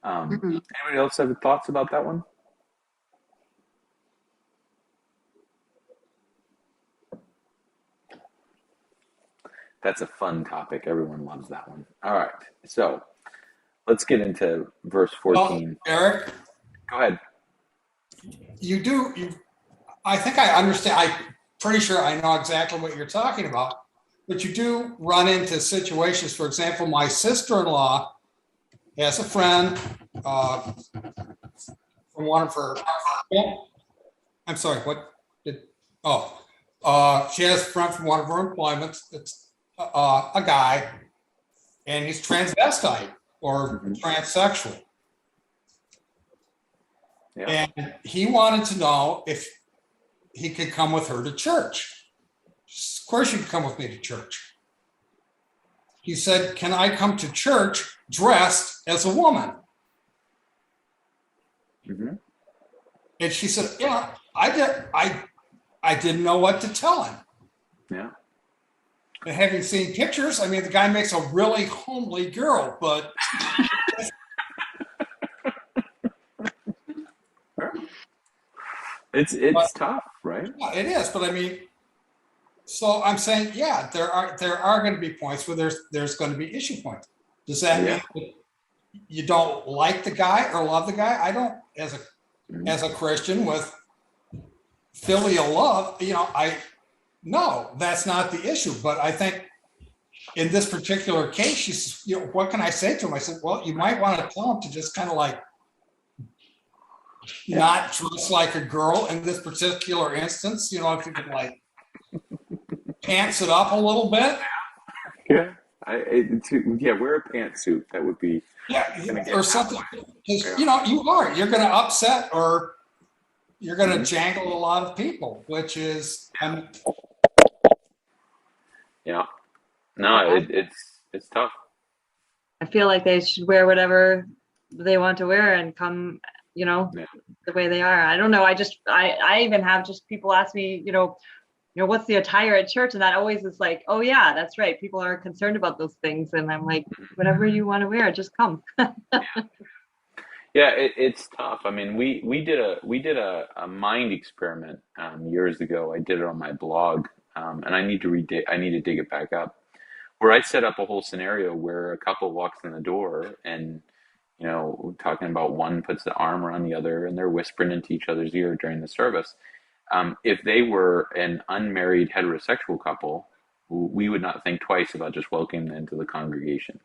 Anybody else have thoughts about that one? That's a fun topic. Everyone loves that one. All right. So let's get into verse 14. Well, Eric, go ahead. I think I understand. I'm pretty sure I know exactly what you're talking about. But you do run into situations. For example, my sister-in-law has a friend from one of her. I'm sorry. She has a friend from one of her employments. It's a guy, and he's transvestite or transsexual. Yeah. And he wanted to know if he could come with her to church. Of course, you can come with me to church. He said, "Can I come to church dressed as a woman?" Mm-hmm. And she said, "Yeah, I didn't know what to tell him." Yeah. And having seen pictures, I mean, the guy makes a really homely girl, but it's tough, right? yeah, it is. But I mean, so I'm saying, yeah, there are going to be points where there's going to be issue points. Does that mean that you don't like the guy or love the guy? I don't, as a Christian with filial love, no, that's not the issue. But I think in this particular case, she's, what can I say to him? I said, well, you might want to tell him to just kind of like not dress like a girl in this particular instance. If you could like pants it up a little bit. Yeah. Wear a pantsuit. That would be or something. Because you're going to upset or you're going to jangle a lot of people, which is yeah. No, it's tough. I feel like they should wear whatever they want to wear and come, the way they are. I don't know. I even have just people ask me, what's the attire at church? And that always is like, oh yeah, that's right. People are concerned about those things. And I'm like, whatever you want to wear, just come. Yeah, it's tough. I mean, we did a mind experiment years ago. I did it on my blog, and I need to dig it back up, where I set up a whole scenario where a couple walks in the door and, talking about one puts the arm around the other and they're whispering into each other's ear during the service. If they were an unmarried heterosexual couple, we would not think twice about just welcoming them into the congregation.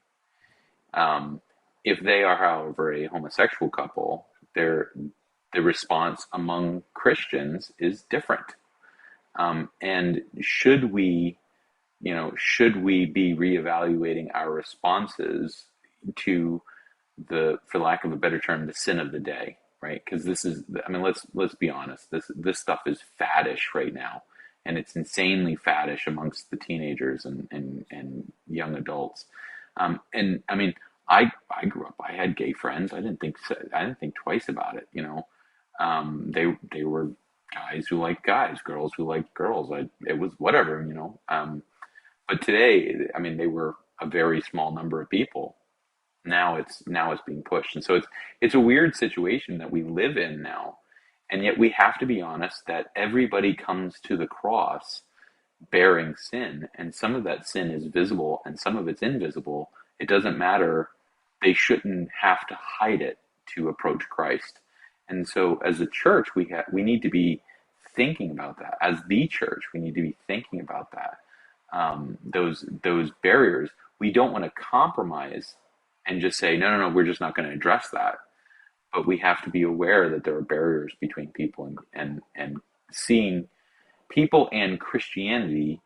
If they are, however, a homosexual couple, the response among Christians is different. And should we be reevaluating our responses to for lack of a better term, the sin of the day, right? Because let's be honest, this stuff is faddish right now, and it's insanely faddish amongst the teenagers and young adults. And I mean, I grew up. I had gay friends. I didn't think twice about it. They were guys who liked guys, girls who liked girls. It was whatever. But today, I mean, they were a very small number of people. Now it's being pushed, and so it's a weird situation that we live in now, and yet we have to be honest that everybody comes to the cross bearing sin, and some of that sin is visible and some of it's invisible. It doesn't matter. They shouldn't have to hide it to approach Christ. And so as a church, we need to be thinking about that. As the church, we need to be thinking about that. Those barriers, we don't want to compromise and just say, no, we're just not going to address that. But we have to be aware that there are barriers between people and seeing people and Christianity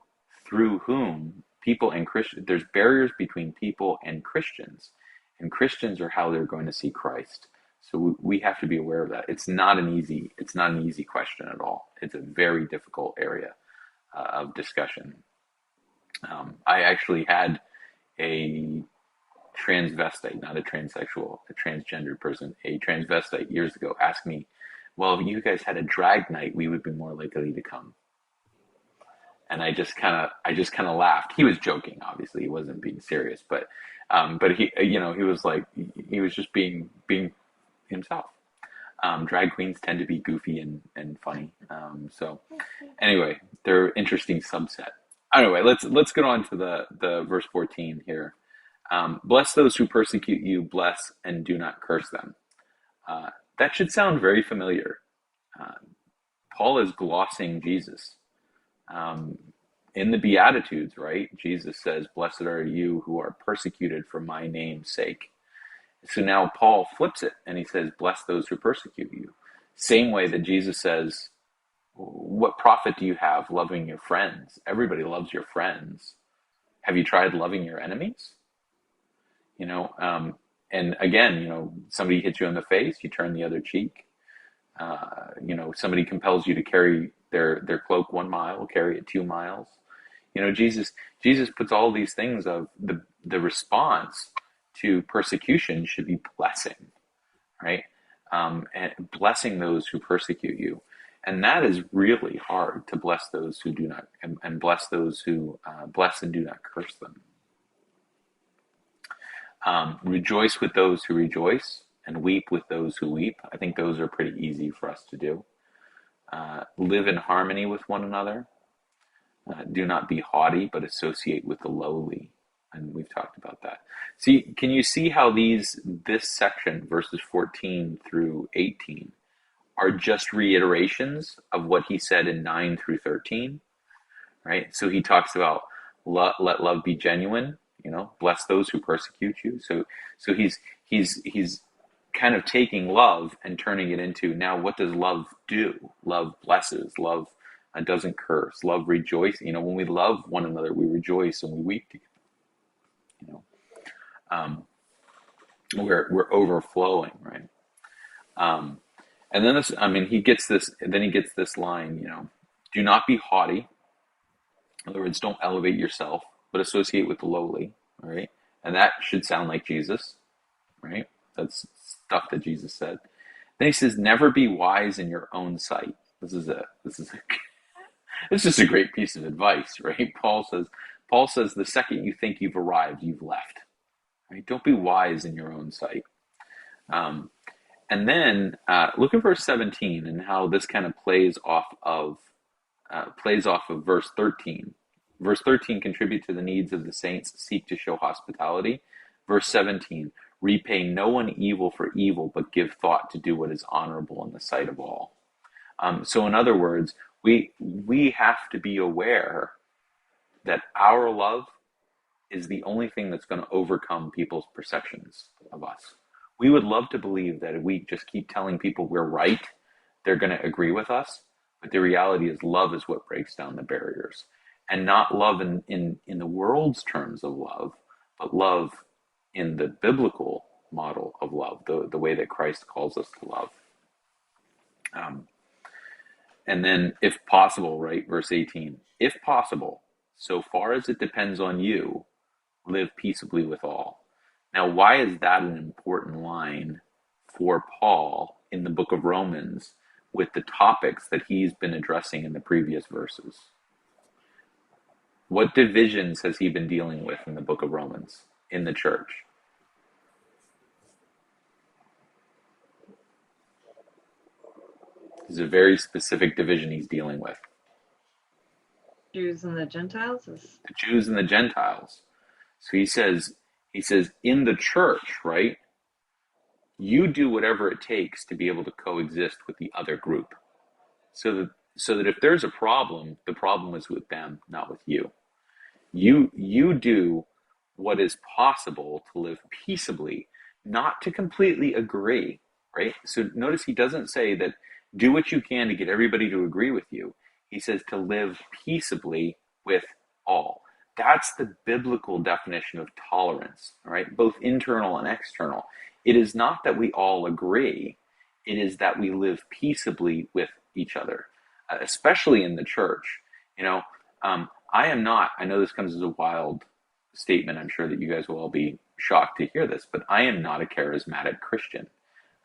through whom there's barriers between people and Christians are how they're going to see Christ. So we have to be aware of that. It's not an easy question at all. It's a very difficult area of discussion. I actually had a transvestite, not a transsexual, a transgendered person, a transvestite years ago ask me, well, if you guys had a drag night, we would be more likely to come. And I just kind of laughed. He was joking, obviously. He wasn't being serious, but he, he was like, he was just being himself. Drag queens tend to be goofy and funny. So anyway, they're an interesting subset. Anyway, let's get on to the verse 14 here. Bless those who persecute you, bless and do not curse them. That should sound very familiar. Paul is glossing Jesus. In the Beatitudes, right? Jesus says, blessed are you who are persecuted for my name's sake. So now Paul flips it and he says, bless those who persecute you. Same way that Jesus says, what profit do you have loving your friends? Everybody loves your friends. Have you tried loving your enemies? And again, somebody hits you in the face, you turn the other cheek. Somebody compels you to carry their cloak 1 mile, carry it 2 miles. Jesus puts all these things of the response to persecution should be blessing, right? And blessing those who persecute you. And that is really hard, to bless those who do not, and bless those who bless and do not curse them. Rejoice with those who rejoice and weep with those who weep. I think those are pretty easy for us to do. Live in harmony with one another. Do not be haughty, but associate with the lowly. And we've talked about that. See, can you see how this section, verses 14 through 18, are just reiterations of what he said in 9 through 13, right? So he talks about let love be genuine, bless those who persecute you. So he's kind of taking love and turning it into, now what does love do? Love blesses, love doesn't curse, love rejoices. When we love one another, we rejoice and we weep together. We're overflowing, right? And then he gets this line, do not be haughty. In other words, don't elevate yourself, but associate with the lowly, right? And that should sound like Jesus, right? That's stuff that Jesus said. Then he says, never be wise in your own sight. This is a great piece of advice, right? Paul says the second you think you've arrived, you've left. Right? Don't be wise in your own sight. And then look at verse 17 and how this kind of plays off of verse 13. Verse 13, contribute to the needs of the saints, seek to show hospitality. Verse 17, repay no one evil for evil, but give thought to do what is honorable in the sight of all. So in other words, we have to be aware that our love is the only thing that's going to overcome people's perceptions of us. We would love to believe that if we just keep telling people we're right, they're going to agree with us. But the reality is love is what breaks down the barriers. And not love in the world's terms of love, but love in the biblical model of love, the way that Christ calls us to love. And then, if possible, right, verse 18, if possible, so far as it depends on you, live peaceably with all. Now, why is that an important line for Paul in the book of Romans with the topics that he's been addressing in the previous verses? What divisions has he been dealing with in the book of Romans in the church? There's a very specific division he's dealing with. Jews and the Gentiles? The Jews and the Gentiles. So he says in the church, right, you do whatever it takes to be able to coexist with the other group. So that if there's a problem, the problem is with them, not with you. You do what is possible to live peaceably, not to completely agree, right? So notice he doesn't say that do what you can to get everybody to agree with you. He says to live peaceably with all. That's the biblical definition of tolerance, all right? Both internal and external. It is not that we all agree. It is that we live peaceably with each other, especially in the church. You know, I am not, I know this comes as a wild statement. I'm sure that you guys will all be shocked to hear this, but I am not a charismatic Christian.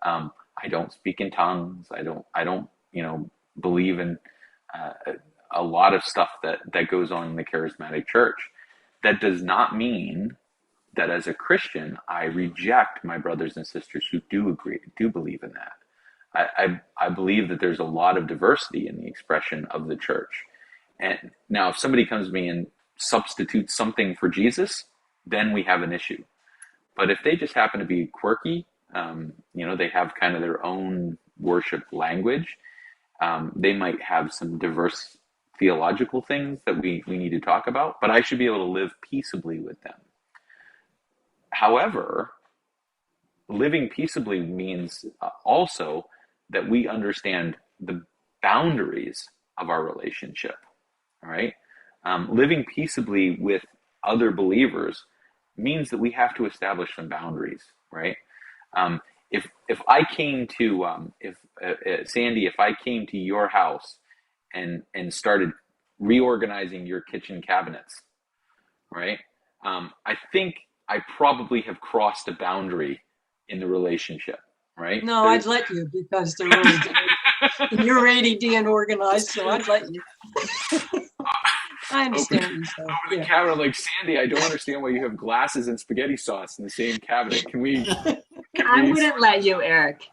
I don't speak in tongues. I don't, believe in a lot of stuff that goes on in the charismatic church. That does not mean that as a Christian, I reject my brothers and sisters who do believe in that. I believe that there's a lot of diversity in the expression of the church. And now if somebody comes to me and substitutes something for Jesus, then we have an issue. But if they just happen to be quirky, they have kind of their own worship language, they might have some diverse theological things that we need to talk about, but I should be able to live peaceably with them. However, living peaceably means also that we understand the boundaries of our relationship. All right. Living peaceably with other believers means that we have to establish some boundaries, right? If I came to Sandy, if I came to your house and started reorganizing your kitchen cabinets, right? I think I probably have crossed a boundary in the relationship, right? No, I'd let you because they're really good. You're ADD and organized, so I'd let you. I understand. Open the cabinet like, Sandy, I don't understand why you have glasses and spaghetti sauce in the same cabinet. Can we? I wouldn't let you, Eric.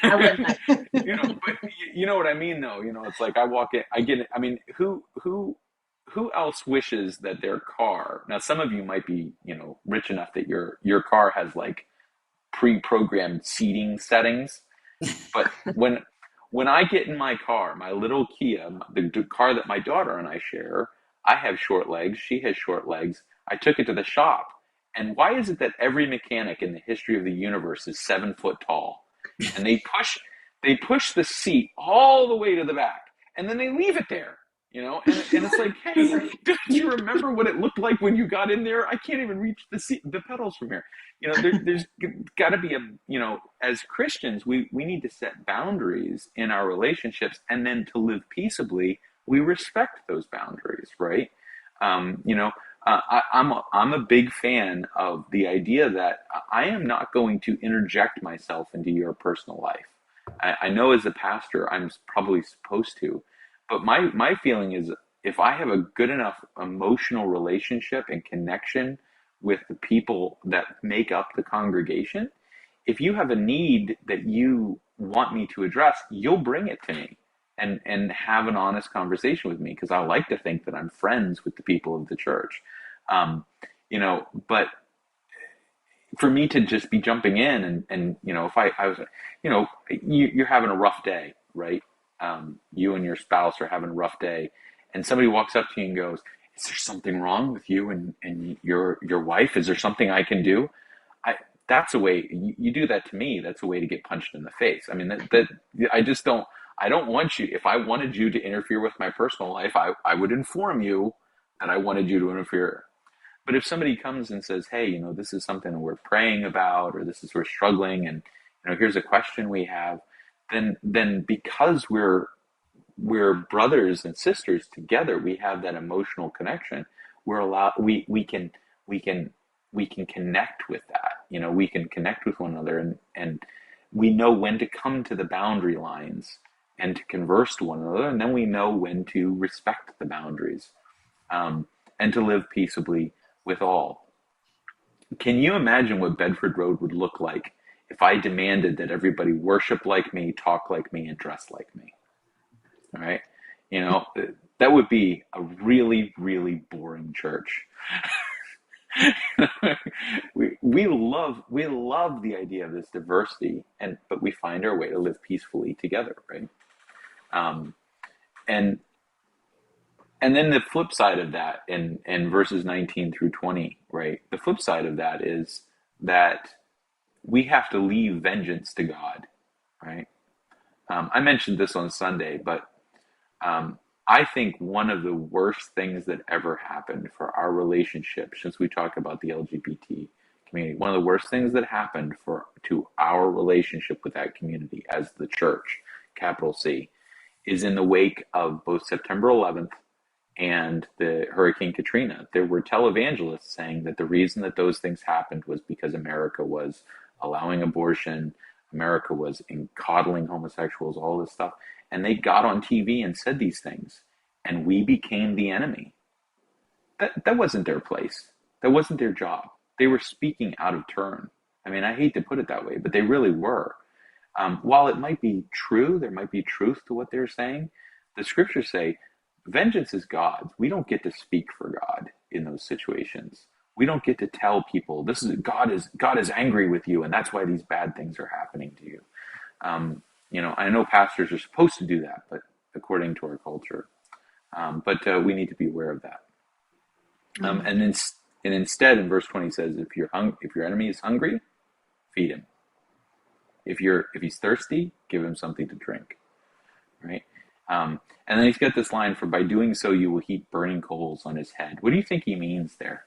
I wouldn't let you. But you know what I mean, though. It's like I walk in, I get it. I mean, who else wishes that their car? Now, some of you might be, rich enough that your car has like pre-programmed seating settings. But when I get in my car, my little Kia, the car that my daughter and I share, I have short legs. She has short legs. I took it to the shop. And why is it that every mechanic in the history of the universe is 7 foot tall? And they push the seat all the way to the back, and then they leave it there, and it's like, hey, do you remember what it looked like when you got in there? I can't even reach the pedals from here. There's got to be as Christians, we need to set boundaries in our relationships, and then to live peaceably, we respect those boundaries, right? I'm a big fan of the idea that I am not going to interject myself into your personal life. I know as a pastor, I'm probably supposed to, but my feeling is if I have a good enough emotional relationship and connection with the people that make up the congregation, if you have a need that you want me to address, you'll bring it to me and have an honest conversation with me, because I like to think that I'm friends with the people of the church. But for me to just be jumping in and if I was, you're having a rough day, right? You and your spouse are having a rough day, and somebody walks up to you and goes, is there something wrong with you and your wife? Is there something I can do? That's a way you do that to me. That's a way to get punched in the face. I mean, I don't want you, if I wanted you to interfere with my personal life, I would inform you that I wanted you to interfere. But if somebody comes and says, hey, this is something that we're praying about, or we're struggling, and here's a question we have, then because we're brothers and sisters together, we have that emotional connection. We can connect with that. We can connect with one another, and we know when to come to the boundary lines and to converse to one another, and then we know when to respect the boundaries, and to live peaceably with all. Can you imagine what Bedford Road would look like if I demanded that everybody worship like me, talk like me, and dress like me? All right. That would be a really, really boring church. we love the idea of this diversity, but we find our way to live peacefully together, right? And then the flip side of that in verses 19 through 20, right? The flip side of that is that we have to leave vengeance to God, right? I mentioned this on Sunday, but I think one of the worst things that ever happened for our relationship, since we talk about the LGBTQ community. One of the worst things that happened to our relationship with that community as the church, capital C, is in the wake of both September 11th and the Hurricane Katrina. There were televangelists saying that the reason that those things happened was because America was allowing abortion, America was coddling homosexuals, all this stuff. And they got on TV and said these things, and we became the enemy. That wasn't their place. That wasn't their job. They were speaking out of turn. I mean, I hate to put it that way, but they really were. While it might be true, there might be truth to what they're saying, the scriptures say, vengeance is God's. We don't get to speak for God in those situations. We don't get to tell people God is angry with you, and that's why these bad things are happening to you. I know pastors are supposed to do that, but according to our culture, but we need to be aware of that. And instead, in verse 20 says, if your enemy is hungry, feed him. If he's thirsty, give him something to drink. Right? And then he's got this line, for by doing so, you will heap burning coals on his head. What do you think he means there?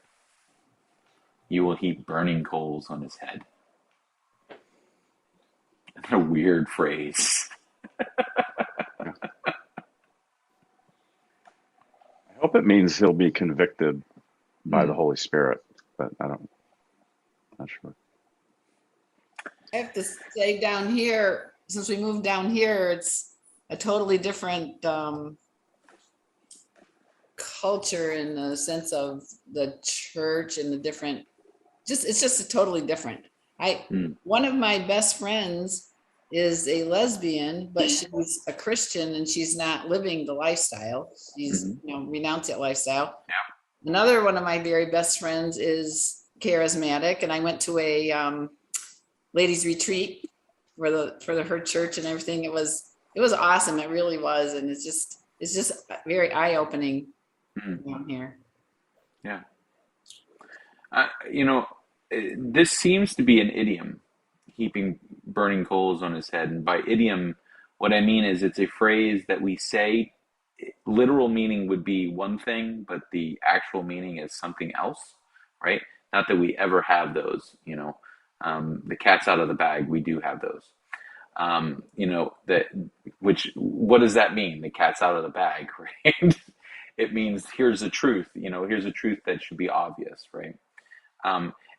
You will heap burning coals on his head. That's a weird phrase. I hope it means he'll be convicted by the Holy Spirit, but not sure. I have to say down here, since we moved down here, it's a totally different culture in the sense of the church and the different, it's just a totally different. One of my best friends is a lesbian, but she's a Christian and she's not living the lifestyle. She's renounced that lifestyle. Yeah. Another one of my very best friends is charismatic, and I went to a ladies retreat for her church and everything. It was awesome. It really was, and it's just very eye opening down here. Yeah. This seems to be an idiom, heaping burning coals on his head. And by idiom, what I mean is it's a phrase that we say, literal meaning would be one thing, but the actual meaning is something else, right? Not that we ever have those, the cat's out of the bag, we do have those. What does that mean? The cat's out of the bag, right? It means here's the truth, here's a truth that should be obvious, right?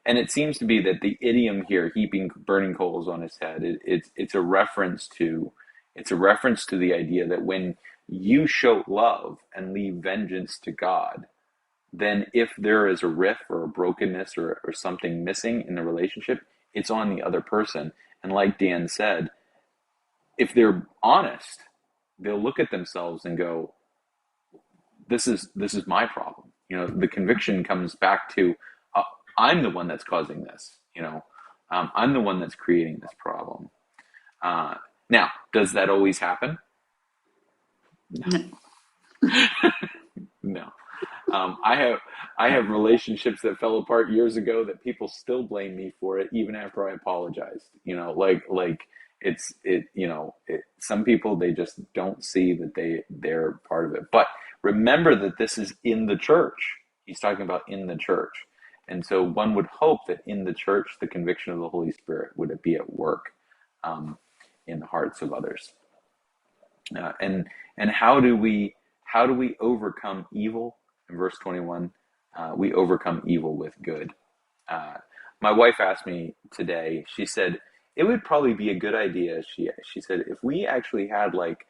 And it seems to be that the idiom here, heaping burning coals on his head, it's a reference to the idea that when you show love and leave vengeance to God, then if there is a rift or a brokenness or something missing in the relationship, it's on the other person. And like Dan said, if they're honest, they'll look at themselves and go, this is my problem. The conviction comes back to, I'm the one that's causing this, I'm the one that's creating this problem. Now, does that always happen? No. No. I have relationships that fell apart years ago that people still blame me for it, even after I apologized. Some people, they just don't see that they're part of it. But remember that this is in the church. He's talking about in the church. And so one would hope that in the church, the conviction of the Holy Spirit would be at work in the hearts of others. And how do we overcome evil? In verse 21, we overcome evil with good. My wife asked me today, she said, it would probably be a good idea, she said, if we actually had like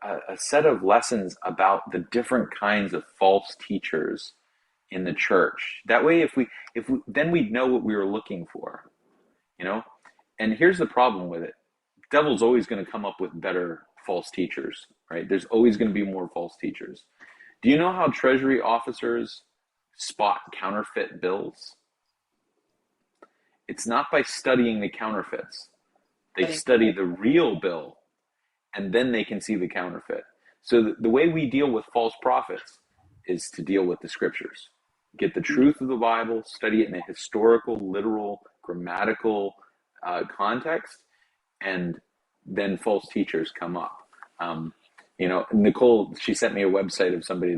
a set of lessons about the different kinds of false teachers in the church. That way, if we then we'd know what we were looking for, And here's the problem with it: the devil's always going to come up with better false teachers, right? There's always going to be more false teachers. Do you know how Treasury officers spot counterfeit bills? It's not by studying the counterfeits. They study the real bill, and then they can see the counterfeit. So the way we deal with false prophets is to deal with the scriptures. Get the truth of the Bible, study it in a historical, literal, grammatical context, and then false teachers come up. Nicole, she sent me a website of somebody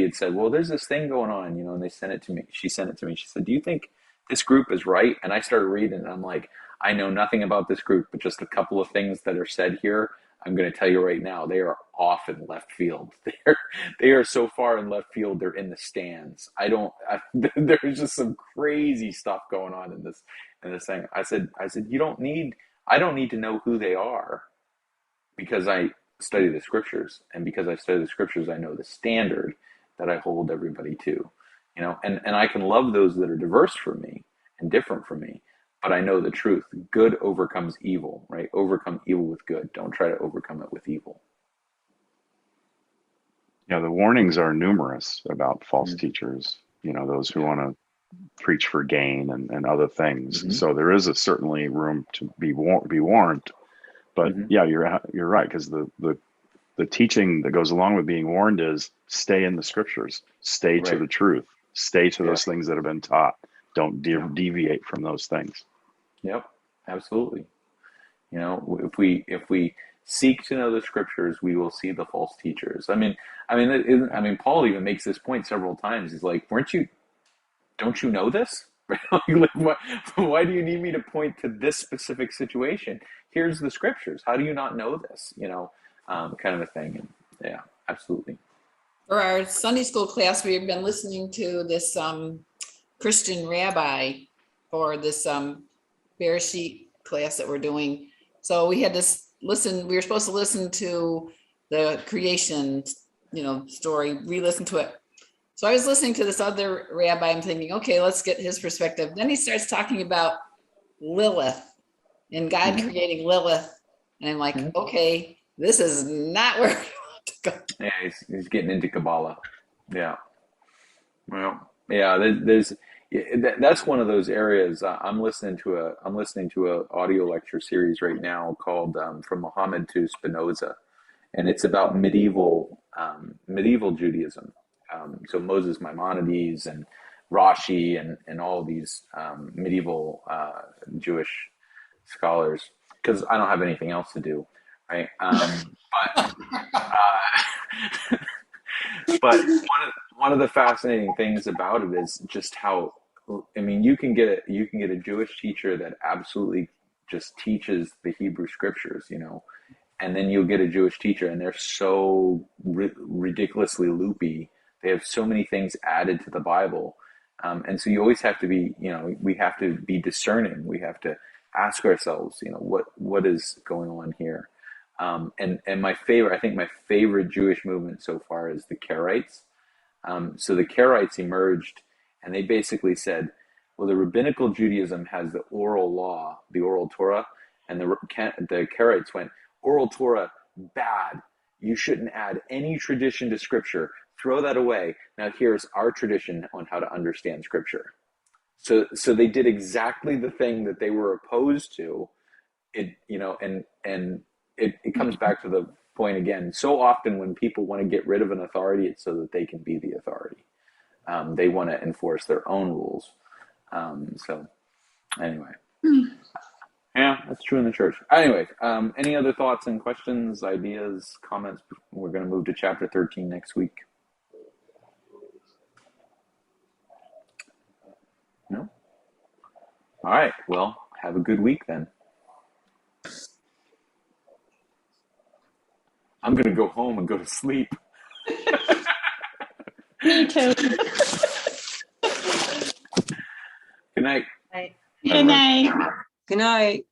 had said, well, there's this thing going on, and they sent it to me. She sent it to me. She said, do you think this group is right. And I started reading and I'm like, I know nothing about this group, but just a couple of things that are said here, I'm going to tell you right now, they are off in left field. They are so far in left field, they're in the stands. There's just some crazy stuff going on in this thing. I said, I don't need to know who they are, because I study the scriptures, and because I study the scriptures, I know the standard that I hold everybody to, and I can love those that are diverse from me and different from me, but I know the truth. Good overcomes evil, right? Overcome evil with good. Don't try to overcome it with evil. Yeah, the warnings are numerous about false teachers, those who want to preach for gain and other things. Mm-hmm. So there is certainly room to be warned. But yeah, you're right, because the teaching that goes along with being warned is stay in the scriptures, stay to the truth, stay to those things that have been taught. Don't deviate from those things. Yep, absolutely. If we seek to know the scriptures, we will see the false teachers. I mean, Paul even makes this point several times. He's like, don't you know this? Why do you need me to point to this specific situation? Here's the scriptures. How do you not know this? Kind of a thing. And yeah, absolutely. For our Sunday school class, we've been listening to this Christian rabbi for this Bereshit class that we're doing. So we had to listen. We were supposed to listen to the creation, story, re-listen to it. So I was listening to this other rabbi. I'm thinking, okay, let's get his perspective. Then he starts talking about Lilith and God creating Lilith, and I'm like, okay, this is not where we want to go. Yeah, he's getting into Kabbalah. Yeah. Well, yeah. That's one of those areas. I'm listening to a audio lecture series right now called "From Muhammad to Spinoza," and it's about medieval Judaism. So Moses Maimonides and Rashi and all these medieval Jewish scholars, because I don't have anything else to do, right? But one of the fascinating things about it is just how, you can get a Jewish teacher that absolutely just teaches the Hebrew scriptures, and then you'll get a Jewish teacher and they're so ridiculously loopy. They have so many things added to the Bible. And so you always have to be, we have to be discerning. We have to ask ourselves, what is going on here? And my favorite Jewish movement so far is the Karaites. So the Karaites emerged and they basically said, well, the rabbinical Judaism has the oral law, the oral Torah, and the Karaites went, oral Torah, bad. You shouldn't add any tradition to scripture. Throw that away. Now here's our tradition on how to understand scripture. So they did exactly the thing that they were opposed to. It comes back to the point again. So often when people want to get rid of an authority, it's so that they can be the authority. They want to enforce their own rules. So anyway. Yeah, that's true in the church. Anyway, any other thoughts and questions, ideas, comments? We're going to move to chapter 13 next week. No? All right. Well, have a good week then. I'm going to go home and go to sleep. Me too. Good night. Right. Good night. Good night.